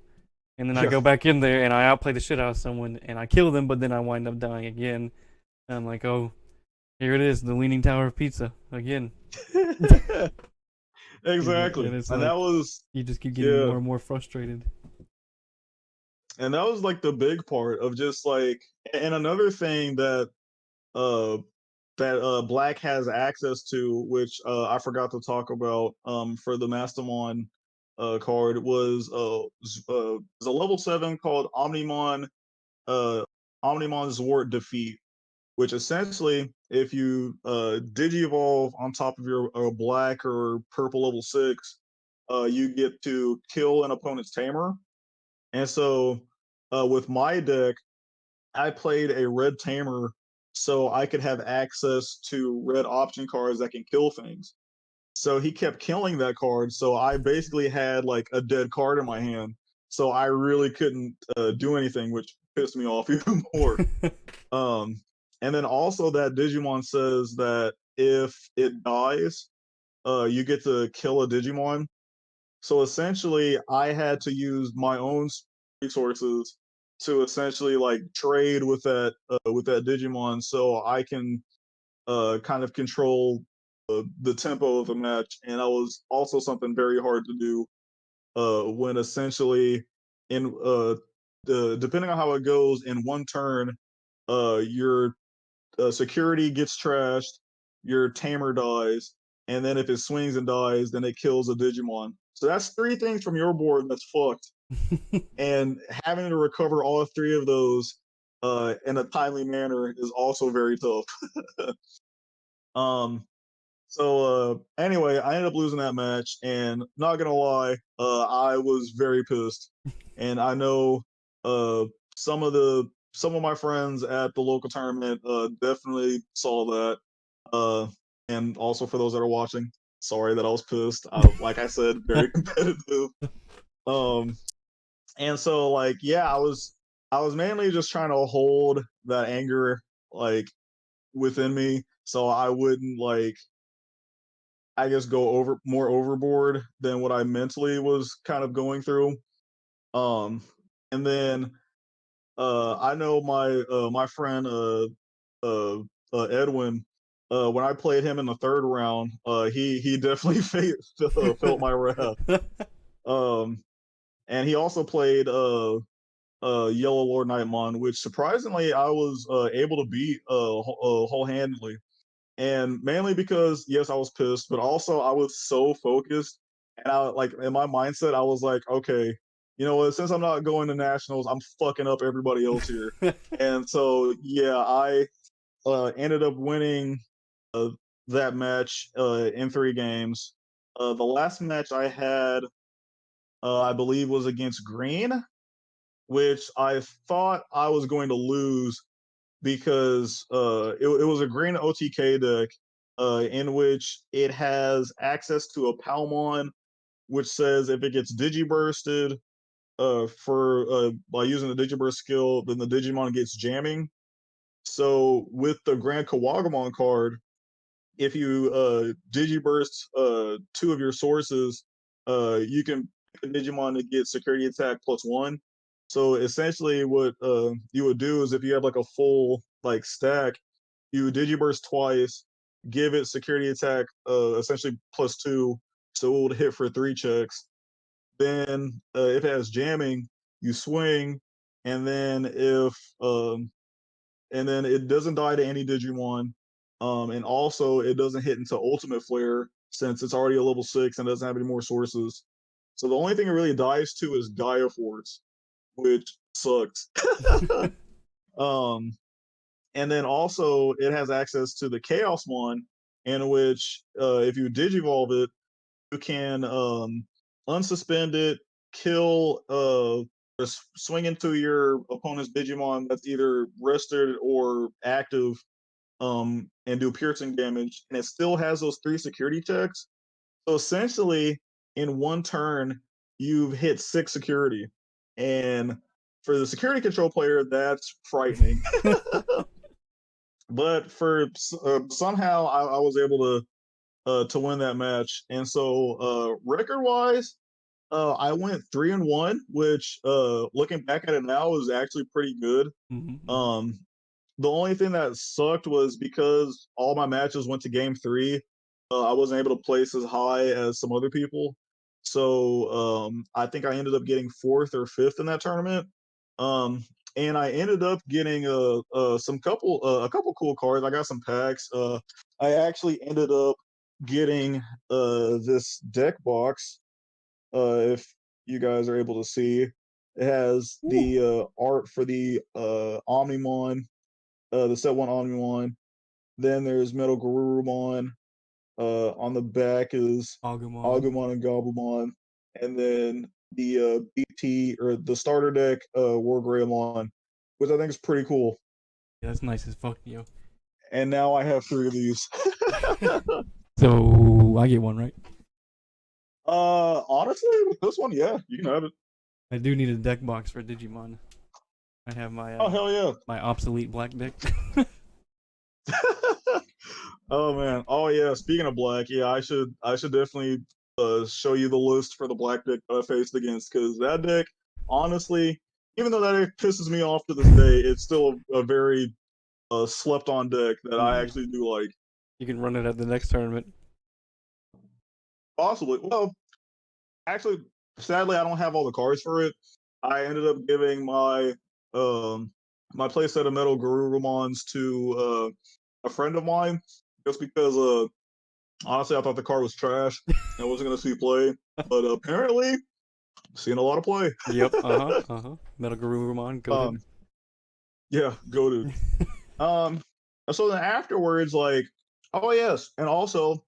And then I yeah, go back in there and I outplay the shit out of someone and I kill them, but then I wind up dying again. And I'm like, oh, here it is, the Leaning Tower of Pizza again. And exactly. it's And that like was you just keep getting yeah, more and more frustrated. and that was like the big part of just like, and another thing uh Black has access to, which I forgot to talk about for the Mastamon card, was a level 7 called uh Omnimon Zwart Defeat, which essentially, if you Digivolve on top of your black or purple level 6, you get to kill an opponent's tamer. And so with my deck, I played a red tamer so I could have access to red option cards that can kill things. So he kept killing that card. So I basically had like a dead card in my hand. So I really couldn't do anything, which pissed me off even more. Um, and then also that Digimon says that if it dies, you get to kill a Digimon. So essentially, I had to use my own resources to essentially like trade with that Digimon, so I can kind of control the tempo of the match. And that was also something very hard to do when essentially in depending on how it goes in one turn, your security gets trashed, your tamer dies, and then if it swings and dies, then it kills a Digimon. So that's 3 things from your board that's fucked. And having to recover all 3 of those in a timely manner is also very tough. um, anyway, I ended up losing that match, and not gonna lie, I was very pissed. And I know uh, some of my friends at the local tournament definitely saw that. Uh, and also for those that are watching, sorry that I was pissed. Like I said, very competitive. Um, and so like yeah, I was mainly just trying to hold that anger like within me, so I wouldn't like I guess go more overboard than what I mentally was kind of going through. Um, and then I know my friend uh, Edwin. When I played him in the third round, he definitely felt my wrath. Um, and he also played Yellow Lord Nightmon, which surprisingly I was able to beat whole handedly. And mainly because yes, I was pissed, but also I was so focused, and I like in my mindset, I was like, okay, you know what? Since I'm not going to nationals, I'm fucking up everybody else here. And so yeah, I ended up winning uh, that match in 3 games. The last match I had, I believe, was against Green, which I thought I was going to lose because it was a green OTK deck in which it has access to a Palmon, which says if it gets Digibursted by using the Digiburst skill, then the Digimon gets jamming. So with the Grand Kawagamon card, if you Digiburst 2 of your sources, you can pick a Digimon to get security attack +1. So essentially, what you would do is if you have like a full like stack, you Digiburst twice, give it security attack essentially +2, so it would hit for 3 checks. Then if it has jamming, you swing, and then if and then it doesn't die to any Digimon. And also it doesn't hit into Ultimate Flare since it's already a level 6 and doesn't have any more sources. So the only thing it really dies to is Gaia Force, which sucks. um, and then also it has access to the Chaosmon, in which if you Digivolve it, you can unsuspend it, kill, just swing into your opponent's Digimon that's either rested or active, and do piercing damage, and it still has those 3 security checks. So essentially, in one turn, you've hit 6 security, and for the security control player, that's frightening. But for somehow, I was able to win that match, and so record wise, I went 3-1, which looking back at it now is actually pretty good. Mm-hmm. Um, the only thing that sucked was because all my matches went to game 3. I wasn't able to place as high as some other people, so I think I ended up getting 4th or 5th in that tournament. And I ended up getting a couple cool cards. I got some packs. I actually ended up getting this deck box. If you guys are able to see, it has the art for the Omnimon, the set 1 Omnimon. Then there's Metal Garurumon. On the back is Agumon. Agumon and Gobumon, and then the BT or the starter deck War Greymon, which I think is pretty cool. Yeah, that's nice as fuck, yo. And now I have 3 of these. So I get one, right? Honestly, with this one, yeah, you can have it. I do need a deck box for Digimon. I have my Oh hell yeah! my obsolete black deck. Oh man. Oh yeah. Speaking of black, yeah, I should definitely show you the list for the black deck that I faced against, because that deck, honestly, even though that deck pisses me off to this day, it's still a very slept on deck that I actually do like. You can run it at the next tournament. Possibly. Well, actually, sadly, I don't have all the cards for it. I ended up giving my playset of Metal Garurumons to a friend of mine, just because honestly, I thought the card was trash and wasn't going to see play, but apparently, seeing a lot of play. Yep. Metal Garurumon, go Um, yeah, go to. Um, so then afterwards, like, oh yes, and also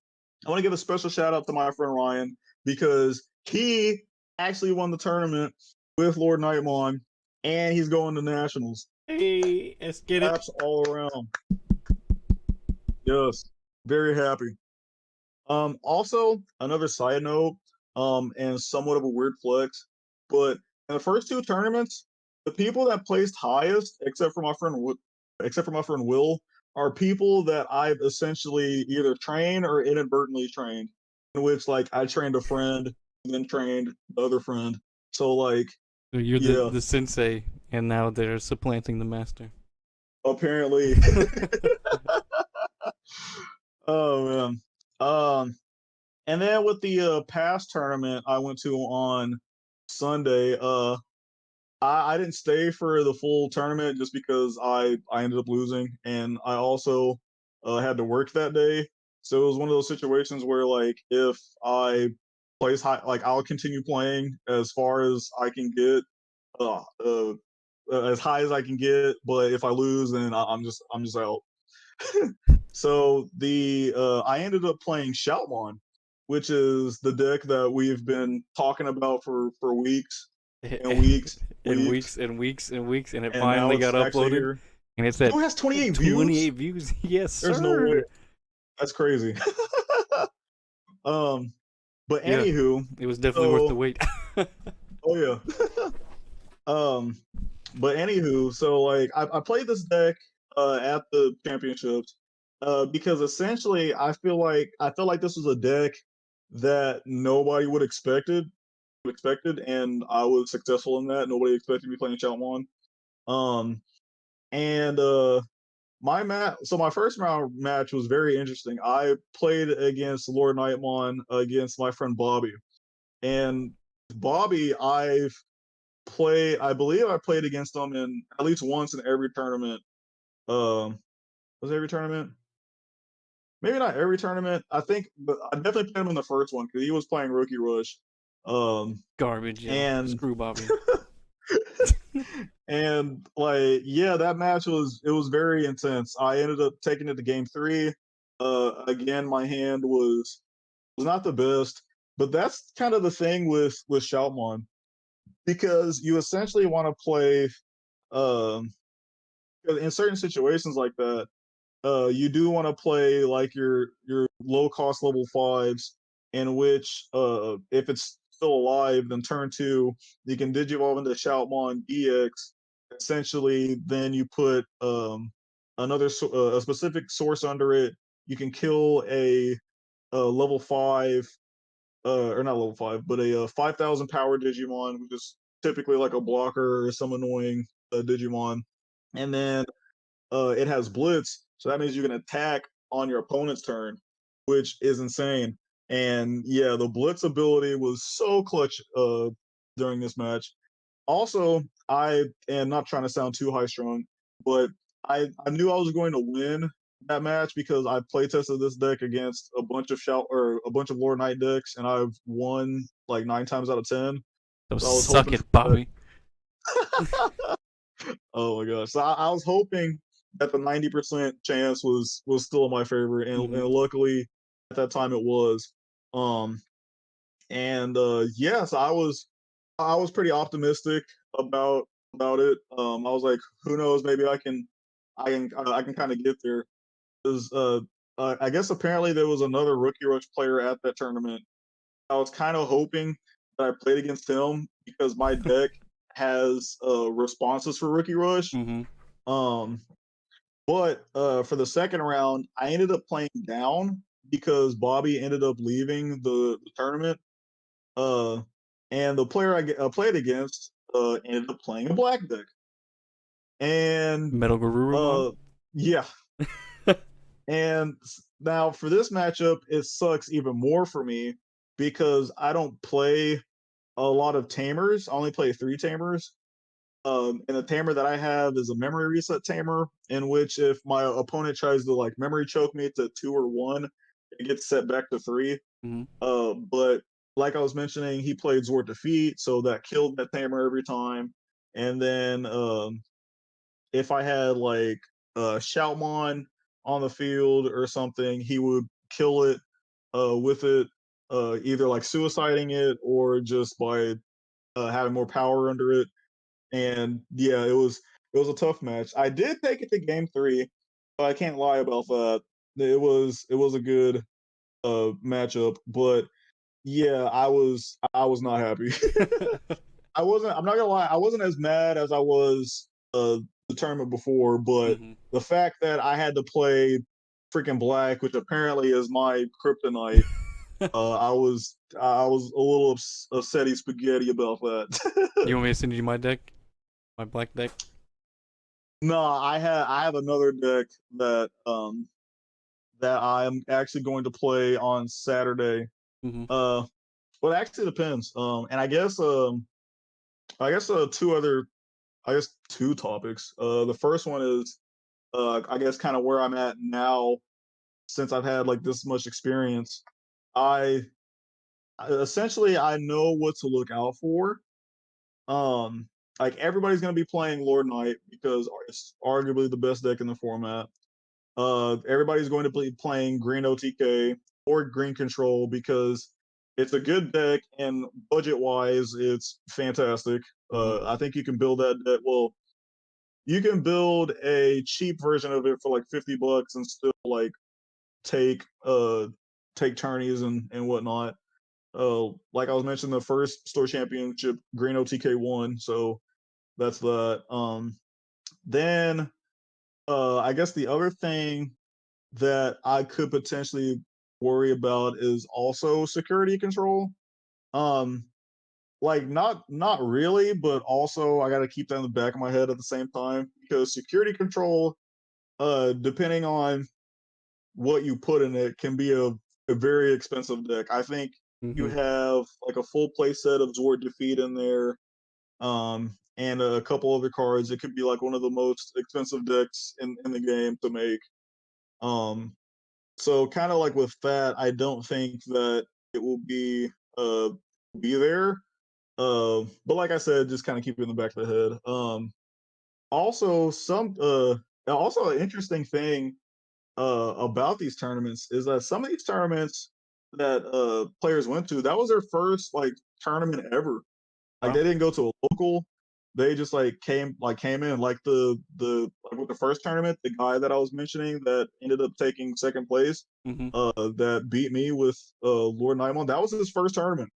I want to give a special shout out to my friend Ryan, because he actually won the tournament with Lord Nightmon, and he's going to nationals. Hey, let's get it. That's all around. Yes, very happy. Also, another side note, and somewhat of a weird flex, but in the first 2 tournaments, the people that placed highest, except for my friend Will, are people that I've essentially either trained or inadvertently trained. In which, like, I trained a friend, and then trained the other friend. So, like, So you're yeah, the sensei, and now they're supplanting the master. apparently. Oh man. Um, And then with the past tournament I went to on Sunday, I didn't stay for the full tournament just because I ended up losing, and I also had to work that day. So it was one of those situations where, like, if I place high, like, I'll continue playing as far as I can get, uh, uh, as high as I can get. But if I lose, then I'm just out. So the I ended up playing Shoutmon, which is the deck that we've been talking about for weeks and weeks, and weeks, weeks and weeks and weeks, and it and now finally got it's actually uploaded, here. and it's at Who has 28 28 views? views. Yes, There's no way. sir. That's crazy. um, but Yeah, anywho, it was definitely worth the so wait. oh yeah. um, but anywho, so like I played this deck at the championships because essentially I feel like this was a deck that nobody would expected, and I was successful in that. Nobody expected me playing Chalmon. Um, and my first round match was very interesting. I played against Lord Nightmon against my friend Bobby, and Bobby, I believe I played against him in at least once in every tournament Was it every tournament? Maybe not every tournament. I think, but I definitely played him in the first one because he was playing Rookie Rush. Um, Garbage, yo. and Screw Bobby. and like, yeah, that match was very intense. I ended up taking it to game three. Again, my hand was not the best, but that's kind of the thing with Shoutmon because you essentially want to play um in certain situations like that. You do want to play like your low cost level fives, in which if it's still alive, then turn two, you can digivolve into Shoutmon EX. Essentially, then you put a specific source under it. You can kill a level five, or not level five, but a 5,000 power Digimon, which is typically like a blocker or some annoying Digimon. And then it has Blitz, so that means you can attack on your opponent's turn, which is insane. And yeah, the Blitz ability was so clutch during this match. Also, I am not trying to sound too high strung, but I knew I was going to win that match because I play tested this deck against a bunch of a bunch of Lord Knight decks, and I've won like 9 times out of 10. So So I was suck hoping it, for Bobby. that. Oh my gosh! So I was hoping that the 90% chance was still in my favor, and luckily at that time it was. Um, and yes, I was pretty optimistic about it. I was like, who knows? Maybe I can kind of get there. Because I guess apparently there was another Rookie Rush player at that tournament. I was kind of hoping that I played against him because my deck has responses for Rookie Rush. Mm-hmm. Um, but for the second round, I ended up playing down because Bobby ended up leaving the tournament. Uh, and the player I played against ended up playing a black deck. And Metal Garurumon. yeah. And now for this matchup, it sucks even more for me because I don't play a lot of tamers. I only play 3 tamers. And the tamer that I have is a memory reset tamer, in which if my opponent tries to like memory choke me to 2 or 1, it gets set back to 3. Mm-hmm. But like I was mentioning, he played Zord Defeat, so that killed that tamer every time. And then if I had like Shoutmon on the field or something, he would kill it with it, either like suiciding it or just by having more power under it. And yeah, it was a tough match. I did take it to game three, but I can't lie about that. It was a good matchup, but yeah, I was not happy. I'm not gonna lie, I wasn't as mad as I was the tournament before, but Mm-hmm. the fact that I had to play freaking black, which apparently is my kryptonite, I was a little upsetty spaghetti about You that. want me to send you my deck? My black deck? No, I have another deck that I'm actually going to play on Saturday. Mm-hmm. Well, it actually depends. And I guess two topics. The first one is I guess kind of where I'm at now since I've had like this much experience. I essentially I know what to look out for. Um, like everybody's gonna be playing Lord Knight because it's arguably the best deck in the format. Everybody's going to be playing Green OTK or Green Control because it's a good deck and budget wise, it's fantastic. Mm-hmm. I think you can build that deck. Well, you can build a cheap version of it for like $50 and still like take uh take tourneys and whatnot. Like I was mentioning, the first store championship, Green OTK won, so that's that. Then I guess the other thing that I could potentially worry about is also security control. Um, like not really, but also I got to keep that in the back of my head at the same time because security control, depending on what you put in it, can be a very expensive deck. I think you Mm-hmm. have like a full play set of Zord Defeat in there. and a couple other cards. It could be like one of the most expensive decks in the game to make. Um, so kind of like with that, I don't think that it will be there. But like I said, just kind of keep it in the back of the head. Also, also an interesting thing about these tournaments is that some of these tournaments that players went to, that was their first like tournament ever. Like Wow. they didn't go to a local. They just came in like like with the first tournament, the guy that I was mentioning that ended up taking second place, Mm-hmm. that beat me with Lord Nightmon. That was his first tournament,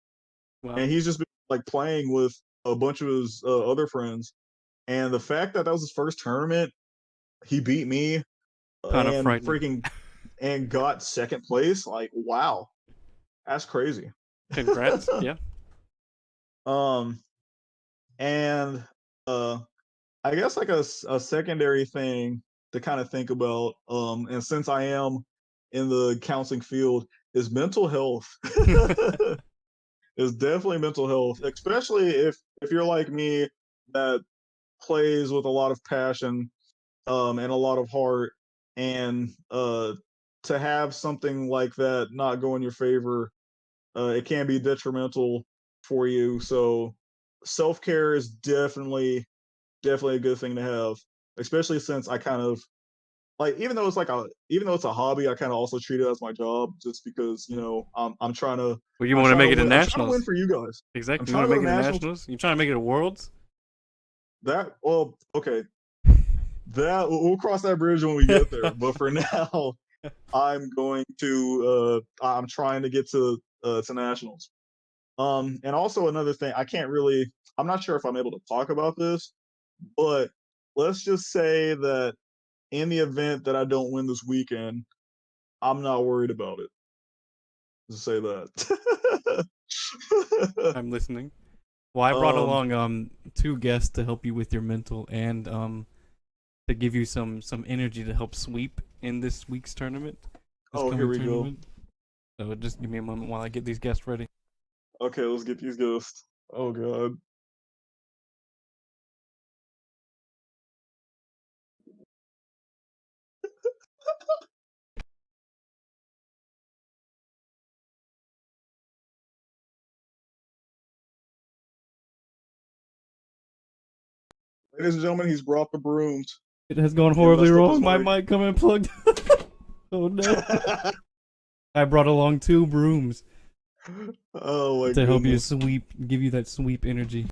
Wow. and he's just been like playing with a bunch of his other friends. And the fact that that was his first tournament, he beat me Kind of and frightening. freaking and got second place. Like, wow, that's crazy. Congrats. Yeah. um, and I guess like a secondary thing to kind of think about, and since I am in the counseling field, is mental health. Is definitely mental health, especially if you're like me that plays with a lot of passion, and a lot of heart, and to have something like that not go in your favor, it can be detrimental for you. So self care is definitely a good thing to have, especially since I kind of like, even though it's a hobby, I kind of also treat it as my job, just because I'm trying to Well, you want to make it to I'm trying to win nationals. for you guys. I'm Exactly. You trying want to to go make to it to nationals. nationals? You trying to make it to worlds? That well, okay, that we'll cross that bridge when we get there. But for now, I'm trying to get to nationals. And also another thing, I'm not sure if I'm able to talk about this, but let's just say that in the event that I don't win this weekend, I'm not worried about it. Just say that. I'm listening. Well, I brought um, along two guests to help you with your mental and to give you some energy to help sweep in this week's tournament, this oh, here coming we go. tournament. So just give me a moment while I get these guests ready. Okay, let's get these ghosts. Oh god. Ladies and gentlemen, he's brought the brooms. It has gone He horribly messed up his wrong. My mic. mic coming unplugged. Oh no! I brought along two brooms Oh my to help you goodness. sweep, give you that sweep energy.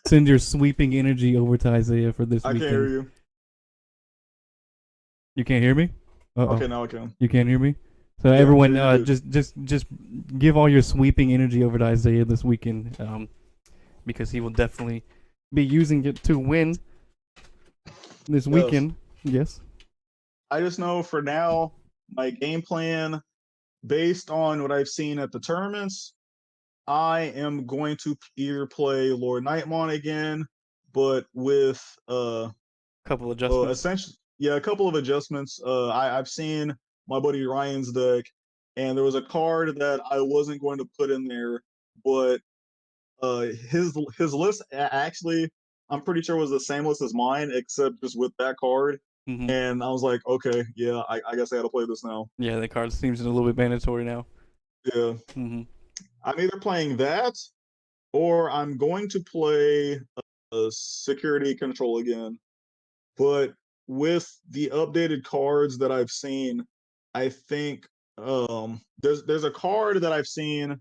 Send your sweeping energy over to Isaiah for this I can't hear weekend. you. You can't hear me? Uh-oh. Okay, now I can. You can't hear me? So Yeah, everyone, you're good. just give all your sweeping energy over to Isaiah this weekend, because he will definitely be using it to win this Yes. weekend. Yes. I just know for now, my game plan, based on what I've seen at the tournaments, I am going to either play Lord Nightmon again, but with Couple adjustments. essentially, yeah, a couple of adjustments. I've seen my buddy Ryan's deck, and there was a card that I wasn't going to put in there, but his list actually, I'm pretty sure was the same list as mine, except just with that card. Hmm. And I was like, okay, yeah, I guess I got to play this now. Yeah, that card seems a little bit mandatory now. Yeah, Hmm. I'm either playing that or I'm going to play security control again. But with the updated cards that I've seen, I think there's a card that I've seen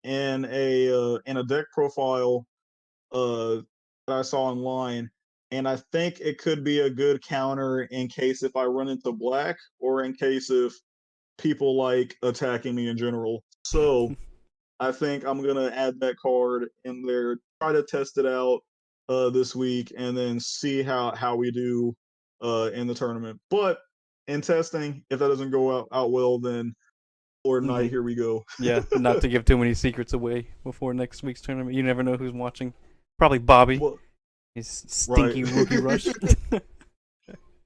in a deck profile uh that I saw online, and I think it could be a good counter in case if I run into black or in case if people like attacking me in general. So I think I'm gonna add that card in there, try to test it out this week, and then see how we do in the tournament. But in testing, if that doesn't go out well, then Lord Hmm. Knight, here we go. Yeah, not to give too many secrets away before next week's tournament. You never know who's watching. Probably Bobby. Well, His right. stinky rookie rush.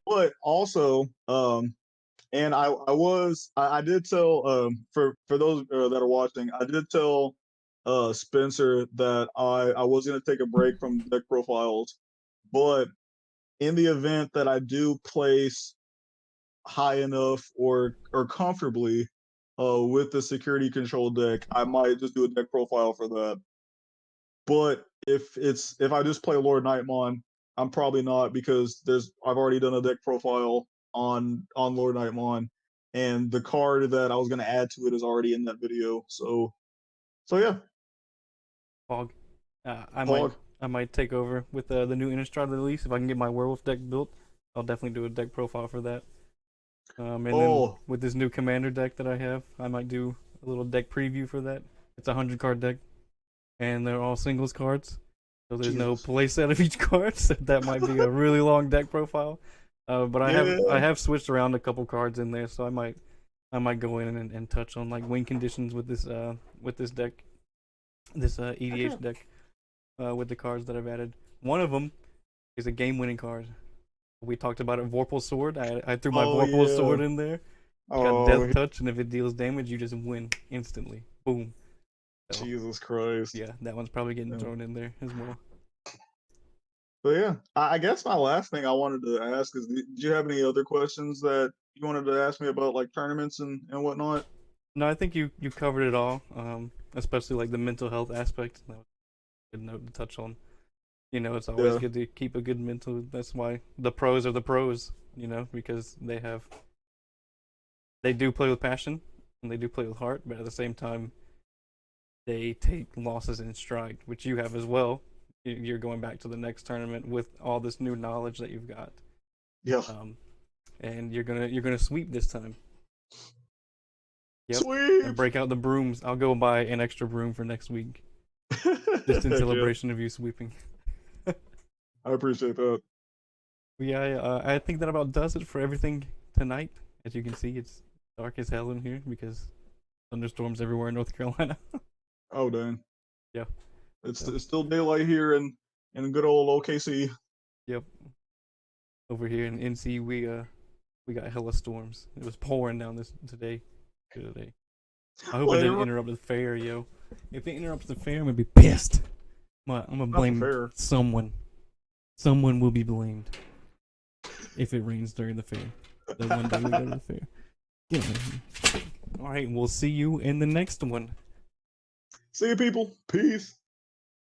But also, And I did tell for those that are watching, I did tell Spencer that I was gonna take a break from deck profiles, but in the event that I do place high enough or comfortably with the security control deck, I might just do a deck profile for that. But if I just play Lord Nightmon, I'm probably not because I've already done a deck profile on Lord Nightmon, and the card that I was gonna add to it is already in that video. So yeah, Fog. I might Pog. I might take over with the new Innistrad release if I can get my werewolf deck built. I'll definitely do a deck profile for that. And then Oh, with this new commander deck that I have, I might do a little deck preview for that. It's a 100 card deck, and they're all singles cards, so there's no Jesus. play set of each card. So that might be a really long deck profile. But I Yeah. have switched around a couple cards in there, so I might go in and touch on like win conditions with this deck, this Okay. EDH deck, with the cards that I've added. One of them is a game winning card. We talked about it, Vorpal Sword. I threw my Oh Vorpal yeah. Sword in there. It's got Oh Death Touch, and if it deals damage, you just win instantly. Boom. So Jesus Christ. yeah, that one's probably getting Yeah. thrown in there as well. But yeah, I guess my last thing I wanted to ask is, did you have any other questions that you wanted to ask me about like tournaments and whatnot? No, I think you covered it all. Especially like the mental health aspect. That was a good note to touch on. It's always Yeah. good to keep a good mental. That's why the pros are the pros. Because they do play with passion and they do play with heart, but at the same time, they take losses in stride, which you have as well. You're going back to the next tournament with all this new knowledge that you've got, Yeah. um, and you're gonna sweep this time. Yep, and Sweet. break out the brooms. I'll go buy an extra broom for next week, just in Heck yeah. celebration of you sweeping. I appreciate that. Yeah, I think that about does it for everything tonight. As you can see, it's dark as hell in here because thunderstorms everywhere in North Carolina. Oh dang. Yeah. So, It's still daylight here in good old OKC. yep. Over here in NC, we got hella storms. It was pouring down this today. I hope it Like didn't everybody, interrupt the fair, yo. If it interrupts the fair, I'm gonna be pissed. I'm gonna not the blame fair. someone. Someone will be blamed if it rains during the fair. The one day we go to the fair. Get out of here. All right, we'll see you in the next one. See you people. Peace.